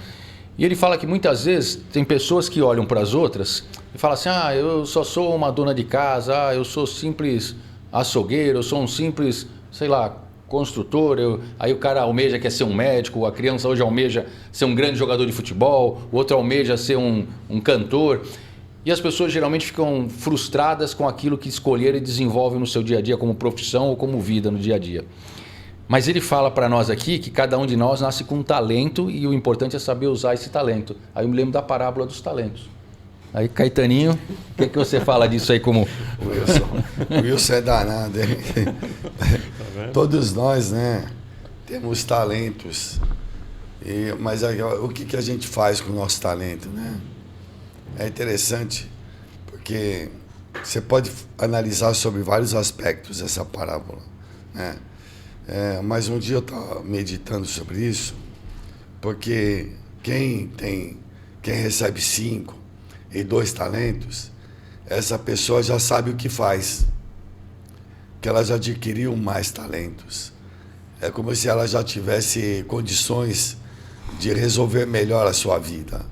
E ele fala que muitas vezes tem pessoas que olham para as outras e falam assim, eu só sou uma dona de casa, eu sou simples açougueiro, eu sou um simples, sei lá, construtor, aí o cara almeja quer ser um médico, a criança hoje almeja ser um grande jogador de futebol, o outro almeja ser um cantor. E as pessoas geralmente ficam frustradas com aquilo que escolheram e desenvolvem no seu dia a dia como profissão ou como vida no dia a dia. Mas ele fala para nós aqui que cada um de nós nasce com um talento e o importante é saber usar esse talento. Aí eu me lembro da parábola dos talentos. Aí, Caetaninho, o que você fala disso aí como... O Wilson é danado, hein? Todos nós, né, temos talentos. Mas o que a gente faz com o nosso talento, né? É interessante, porque você pode analisar sobre vários aspectos essa parábola, né? Mas um dia eu estava meditando sobre isso, porque quem recebe 5 e 2 talentos, essa pessoa já sabe o que faz, que ela já adquiriu mais talentos. É como se ela já tivesse condições de resolver melhor a sua vida.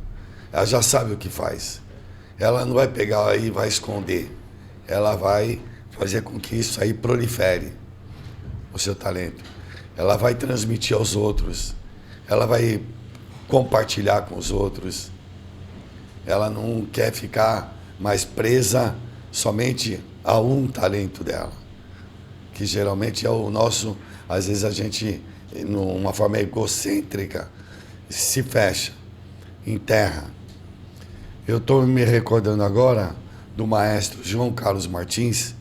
Ela já sabe o que faz. Ela não vai pegar aí e vai esconder. Ela vai fazer com que isso aí prolifere, o seu talento. Ela vai transmitir aos outros. Ela vai compartilhar com os outros. Ela não quer ficar mais presa somente a um talento dela, que geralmente é o nosso. Às vezes a gente, numa forma egocêntrica, se fecha, enterra. Eu estou me recordando agora do maestro João Carlos Martins,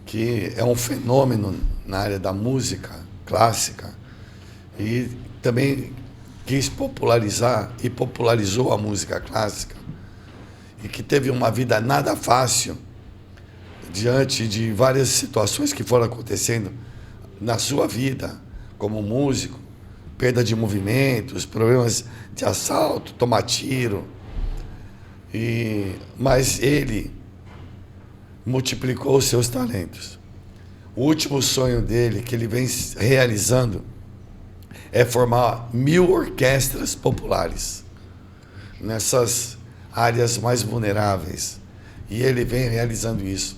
que é um fenômeno na área da música clássica e também quis popularizar e popularizou a música clássica, e que teve uma vida nada fácil diante de várias situações que foram acontecendo na sua vida, como músico, perda de movimentos, problemas de assalto, tomar tiro. Mas ele multiplicou os seus talentos. O último sonho dele, que ele vem realizando, é formar 1000 orquestras populares nessas áreas mais vulneráveis. E ele vem realizando isso.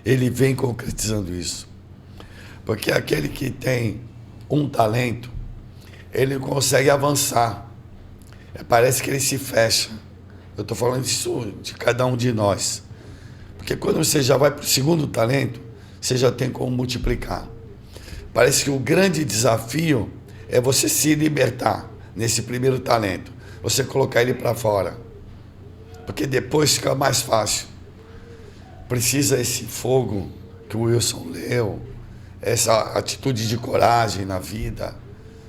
Ele vem concretizando isso. Porque aquele que tem um talento, ele consegue avançar. Parece que ele se fecha. Eu estou falando isso de cada um de nós. Porque quando você já vai para o segundo talento, você já tem como multiplicar. Parece que o grande desafio é você se libertar nesse primeiro talento. Você colocar ele para fora. Porque depois fica mais fácil. Precisa esse fogo que o Wilson leu, essa atitude de coragem na vida,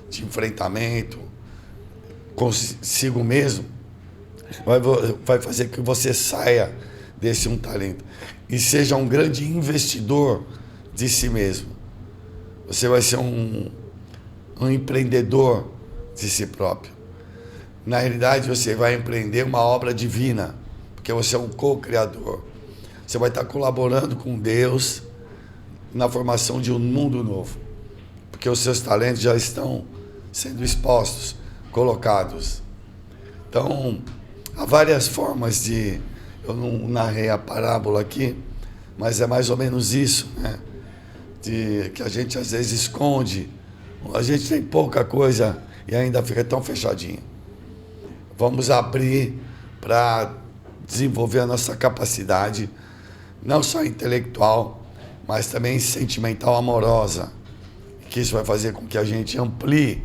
de enfrentamento consigo mesmo, vai fazer que você saia desse um talento e seja um grande investidor de si mesmo. Você vai ser um empreendedor de si próprio. Na realidade, você vai empreender uma obra divina, porque você é um co-criador. Você vai estar colaborando com Deus na formação de um mundo novo, porque os seus talentos já estão sendo expostos, colocados. Então, há várias formas de... Eu não narrei a parábola aqui, mas é mais ou menos isso, né? Que a gente às vezes esconde. A gente tem pouca coisa e ainda fica tão fechadinho. Vamos abrir para desenvolver a nossa capacidade, não só intelectual, mas também sentimental, amorosa. Que isso vai fazer com que a gente amplie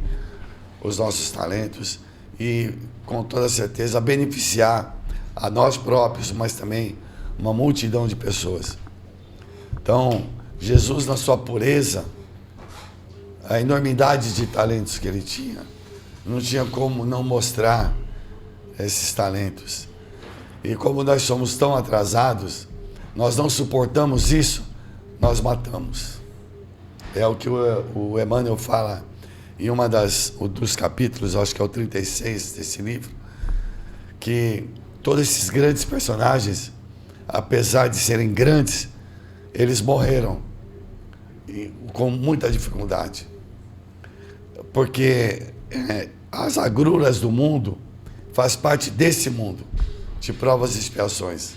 os nossos talentos e, com toda certeza, beneficiar a nós próprios, mas também uma multidão de pessoas. Então, Jesus, na sua pureza, a enormidade de talentos que ele tinha, não tinha como não mostrar esses talentos. E como nós somos tão atrasados, nós não suportamos isso, nós matamos. É o que o Emmanuel fala em dos capítulos, acho que é o 36 desse livro, que todos esses grandes personagens, apesar de serem grandes, eles morreram com muita dificuldade. Porque as agruras do mundo faz parte desse mundo de provas e expiações.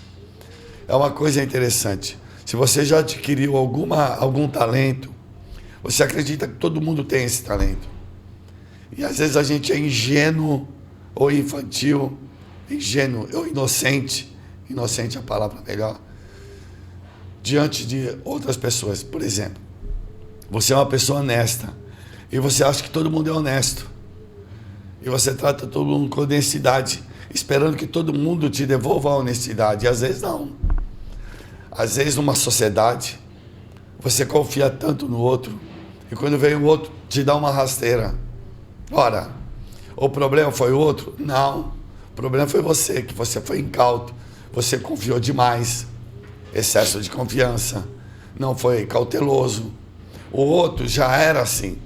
É uma coisa interessante. Se você já adquiriu algum talento, você acredita que todo mundo tem esse talento. E às vezes a gente é ingênuo ou infantil, ingênuo ou inocente é a palavra melhor, diante de outras pessoas. Por exemplo, você é uma pessoa honesta e você acha que todo mundo é honesto. E você trata todo mundo com honestidade, esperando que todo mundo te devolva a honestidade. E às vezes não. Às vezes numa sociedade, você confia tanto no outro, e quando vem o outro, te dá uma rasteira. Ora, o problema foi o outro? Não. O problema foi você, que você foi incauto. Você confiou demais. Excesso de confiança. Não foi cauteloso. O outro já era assim.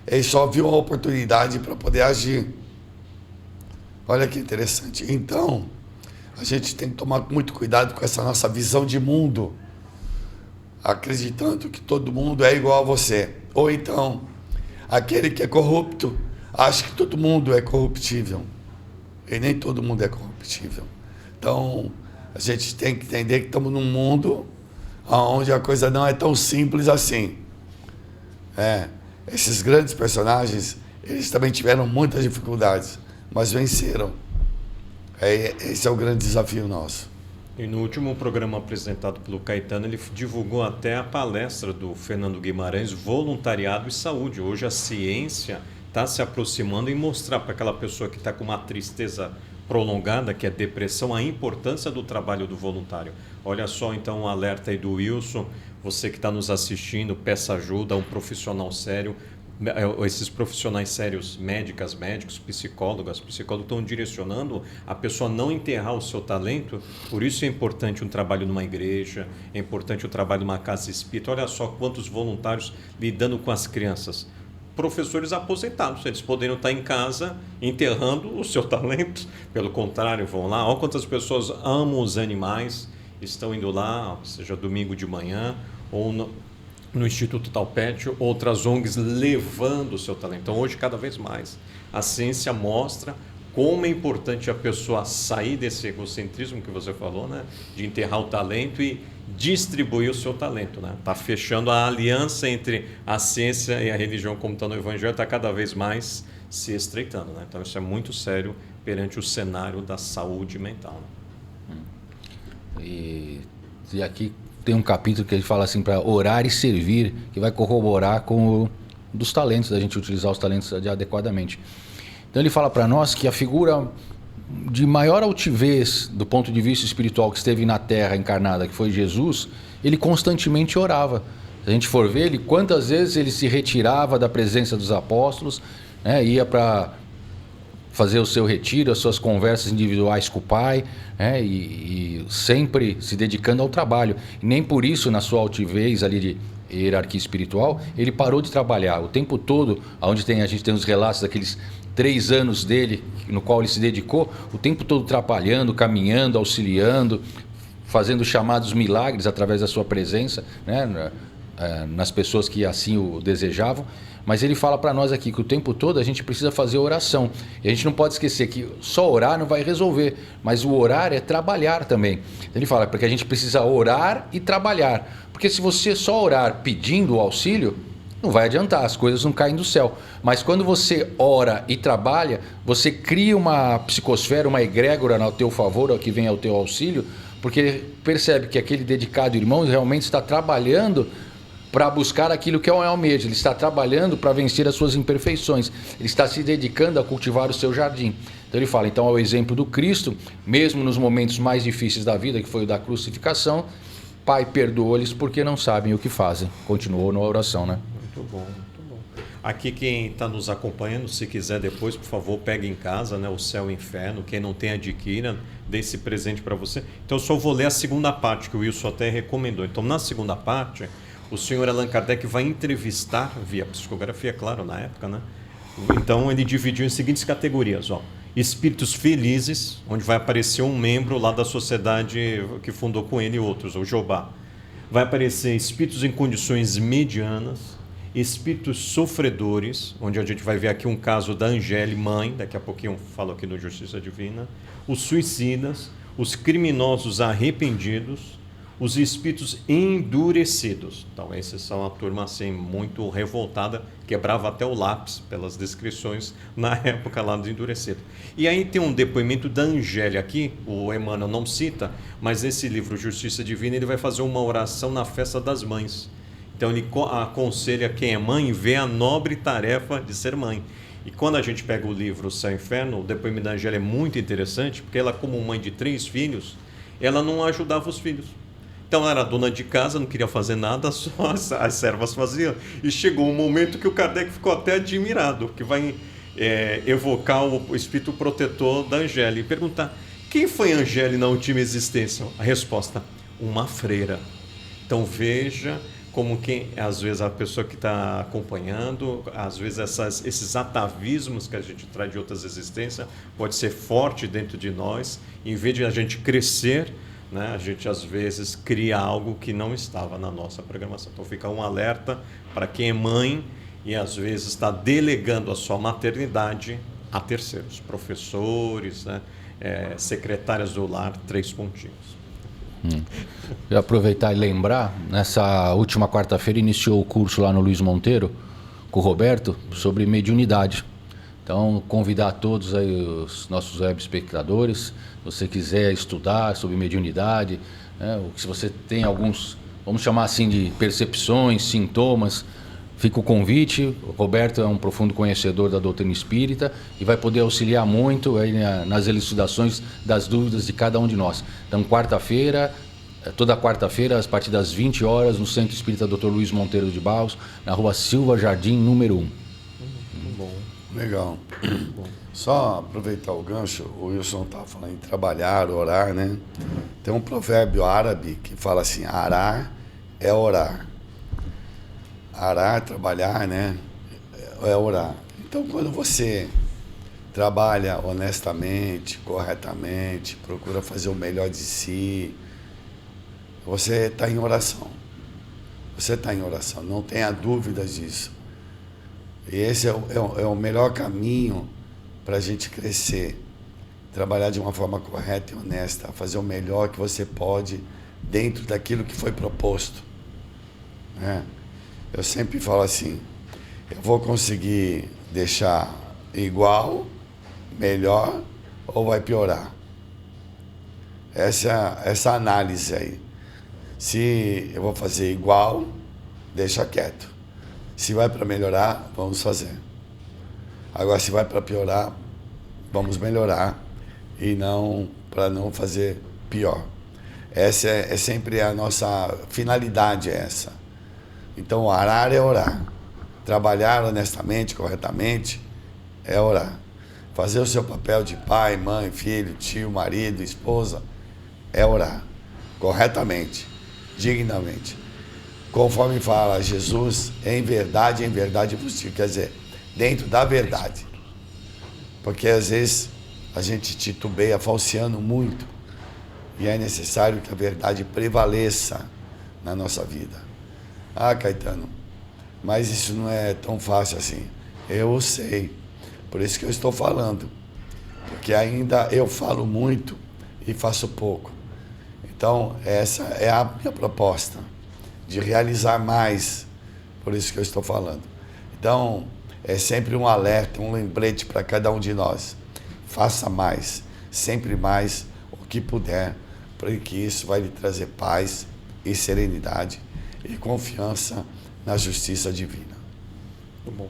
Ele só viu a oportunidade para poder agir. Olha que interessante. Então, a gente tem que tomar muito cuidado com essa nossa visão de mundo, acreditando que todo mundo é igual a você. Ou então, aquele que é corrupto acha que todo mundo é corruptível. E nem todo mundo é corruptível. Então, a gente tem que entender que estamos num mundo onde a coisa não é tão simples assim. Esses grandes personagens, eles também tiveram muitas dificuldades, mas venceram. Esse é o grande desafio nosso. E no último programa apresentado pelo Caetano, ele divulgou até a palestra do Fernando Guimarães, Voluntariado e Saúde. Hoje a ciência está se aproximando e mostrar para aquela pessoa que está com uma tristeza prolongada, que é depressão, a importância do trabalho do voluntário. Olha só, então, um alerta aí do Wilson. Você que está nos assistindo, peça ajuda a um profissional sério. esses profissionais sérios, médicos, psicólogos estão direcionando a pessoa a não enterrar o seu talento. Por isso é importante um trabalho numa igreja, é importante um trabalho numa casa espírita. Olha só quantos voluntários lidando com as crianças. Professores aposentados, eles poderiam estar em casa enterrando o seu talento. Pelo contrário, vão lá. Olha quantas pessoas amam os animais, estão indo lá, seja domingo de manhã ou no Instituto Talpete, outras ONGs levando o seu talento. Então, hoje, cada vez mais, a ciência mostra como é importante a pessoa sair desse egocentrismo que você falou, né? De enterrar o talento e distribuir o seu talento. Está fechando a aliança entre a ciência e a religião, como está no Evangelho, está cada vez mais se estreitando. Né? Então, isso é muito sério perante o cenário da saúde mental. Né? E aqui tem um capítulo que ele fala assim, para orar e servir, que vai corroborar com o dos talentos, da gente utilizar os talentos adequadamente. Então ele fala para nós que a figura de maior altivez do ponto de vista espiritual que esteve na Terra encarnada, que foi Jesus, ele constantemente orava. Se a gente for ver, quantas vezes ele se retirava da presença dos apóstolos, né, ia para fazer o seu retiro, as suas conversas individuais com o Pai, né, e sempre se dedicando ao trabalho. E nem por isso, na sua altivez ali de hierarquia espiritual, ele parou de trabalhar. O tempo todo, onde a gente tem os relatos daqueles 3 anos dele, no qual ele se dedicou, o tempo todo trabalhando, caminhando, auxiliando, fazendo chamados milagres através da sua presença, né, nas pessoas que assim o desejavam. Mas ele fala para nós aqui que o tempo todo a gente precisa fazer oração. E a gente não pode esquecer que só orar não vai resolver, mas o orar é trabalhar também. Ele fala porque a gente precisa orar e trabalhar. Porque se você só orar pedindo o auxílio, não vai adiantar, as coisas não caem do céu. Mas quando você ora e trabalha, você cria uma psicosfera, uma egrégora ao teu favor, que vem ao teu auxílio, porque percebe que aquele dedicado irmão realmente está trabalhando para buscar aquilo que é o almeja. Ele está trabalhando para vencer as suas imperfeições. Ele está se dedicando a cultivar o seu jardim. Então ele fala, então é o exemplo do Cristo, mesmo nos momentos mais difíceis da vida, que foi o da crucificação, Pai, perdoa-lhes porque não sabem o que fazem. Continuou na oração, né? Muito bom, muito bom. Aqui quem está nos acompanhando, se quiser depois, por favor, pegue em casa, né, o Céu e o Inferno. Quem não tem, adquira, dê esse presente para você. Então eu só vou ler a segunda parte, que o Wilson até recomendou. Então na segunda parte, o senhor Allan Kardec vai entrevistar, via psicografia, claro, na época, né? Então ele dividiu em seguintes categorias, ó. Espíritos felizes, onde vai aparecer um membro lá da sociedade que fundou com ele e outros, o Jeová. Vai aparecer espíritos em condições medianas, espíritos sofredores, onde a gente vai ver aqui um caso da Angéle, mãe, daqui a pouquinho eu falo aqui no Justiça Divina, os suicidas, os criminosos arrependidos, os espíritos endurecidos. Então, esses são a turma assim, muito revoltada, quebrava até o lápis pelas descrições na época lá do endurecido. E aí tem um depoimento da Angéle aqui, o Emmanuel não cita, mas nesse livro Justiça Divina ele vai fazer uma oração na festa das mães. Então ele aconselha quem é mãe ver a nobre tarefa de ser mãe. E quando a gente pega o livro Céu e Inferno, o depoimento da Angéle é muito interessante, porque ela, como mãe de 3 filhos, ela não ajudava os filhos. Então ela era dona de casa, não queria fazer nada, só as servas faziam. E chegou um momento que o Kardec ficou até admirado, que vai evocar o espírito protetor da Angéle e perguntar, quem foi Angéle na última existência? A resposta, uma freira. Então veja como às vezes a pessoa que está acompanhando, às vezes esses atavismos que a gente traz de outras existências, pode ser forte dentro de nós, em vez de a gente crescer, né, a gente às vezes cria algo que não estava na nossa programação. Então fica um alerta para quem é mãe e às vezes está delegando a sua maternidade a terceiros, professores, né, secretárias do lar, 3 pontinhos. Eu aproveitar e lembrar, nessa última quarta-feira iniciou o curso lá no Luiz Monteiro, com o Roberto, sobre mediunidade. Então, convidar todos aí os nossos web espectadores, se você quiser estudar sobre mediunidade, né, se você tem alguns, vamos chamar assim de percepções, sintomas, fica o convite. O Roberto é um profundo conhecedor da doutrina espírita e vai poder auxiliar muito aí nas elucidações das dúvidas de cada um de nós. Então, toda quarta-feira, a partir das 20 horas, no Centro Espírita Dr. Luiz Monteiro de Barros, na rua Silva Jardim, número 1. Legal. Só aproveitar o gancho, o Wilson estava falando em trabalhar, orar, né? Tem um provérbio árabe que fala assim, arar é orar. Arar, trabalhar, né? É orar. Então, quando você trabalha honestamente, corretamente, procura fazer o melhor de si, você está em oração. Você está em oração, não tenha dúvidas disso. E esse é o melhor caminho para a gente crescer. Trabalhar de uma forma correta e honesta, fazer o melhor que você pode dentro daquilo que foi proposto. Né? Eu sempre falo assim, eu vou conseguir deixar igual, melhor ou vai piorar? Essa análise aí. Se eu vou fazer igual, deixa quieto. Se vai para melhorar, vamos fazer. Agora, se vai para piorar, vamos melhorar e não para não fazer pior. Essa é sempre a nossa finalidade, essa. Então, orar é orar. Trabalhar honestamente, corretamente, é orar. Fazer o seu papel de pai, mãe, filho, tio, marido, esposa, é orar. Corretamente, dignamente. Conforme fala Jesus, em verdade vos digo. Quer dizer, dentro da verdade. Porque às vezes a gente titubeia falseando muito. E é necessário que a verdade prevaleça na nossa vida. Ah, Caetano, mas isso não é tão fácil assim. Eu sei. Por isso que eu estou falando. Porque ainda eu falo muito e faço pouco. Então, essa é a minha proposta. De realizar mais. Por isso que eu estou falando. Então, é sempre um alerta, um lembrete para cada um de nós. Faça mais. Sempre mais o que puder. Porque isso vai lhe trazer paz e serenidade e confiança na justiça divina. Muito bom.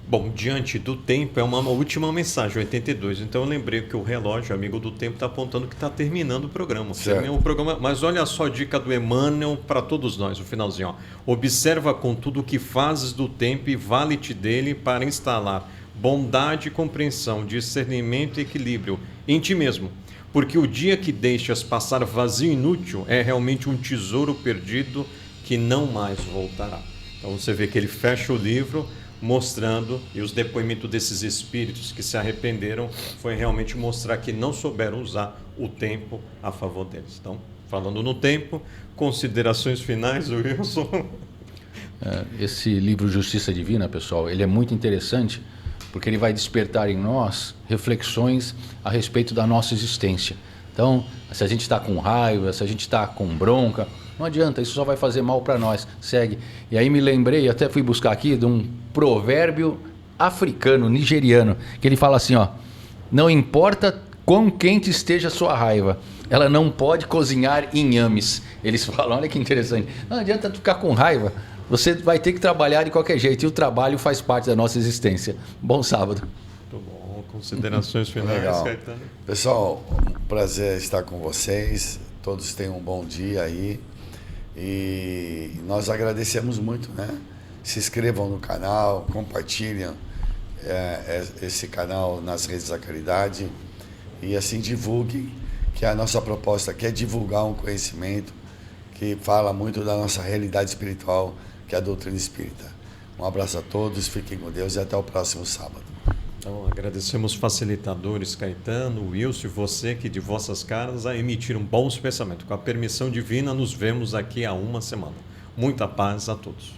Bom, diante do tempo, é uma última mensagem, 82. Então eu lembrei que o relógio, amigo do tempo, está apontando que está terminando o programa. Termina o programa. Mas olha só a dica do Emmanuel para todos nós, o finalzinho. Ó. Observa contudo o que fazes do tempo e vale-te dele para instalar bondade, compreensão, discernimento e equilíbrio em ti mesmo. Porque o dia que deixas passar vazio e inútil é realmente um tesouro perdido que não mais voltará. Então você vê que ele fecha o livro mostrando, e os depoimentos desses espíritos que se arrependeram foi realmente mostrar que não souberam usar o tempo a favor deles. Então, falando no tempo, considerações finais, Wilson? Esse livro Justiça Divina, pessoal, ele é muito interessante porque ele vai despertar em nós reflexões a respeito da nossa existência. Então, se a gente está com raiva, se a gente está com bronca, não adianta, isso só vai fazer mal para nós. Segue. E aí me lembrei, até fui buscar aqui, de um provérbio africano, nigeriano, que ele fala assim, ó, não importa quão quente esteja a sua raiva, ela não pode cozinhar inhames. Eles falam, olha que interessante, não adianta tu ficar com raiva, você vai ter que trabalhar de qualquer jeito, e o trabalho faz parte da nossa existência. Bom sábado. Muito bom. Considerações finais, Legal. Caetano? Pessoal, um prazer estar com vocês. Todos tenham um bom dia aí. E nós agradecemos muito, né? Se inscrevam no canal, compartilhem esse canal nas redes da caridade e assim divulguem, que a nossa proposta aqui é divulgar um conhecimento que fala muito da nossa realidade espiritual, que é a doutrina espírita. Um abraço a todos, fiquem com Deus e até o próximo sábado. Então, agradecemos facilitadores Caetano, Wilson e você que de vossas caras a emitiram bons pensamentos. Com a permissão divina, nos vemos aqui a uma semana. Muita paz a todos.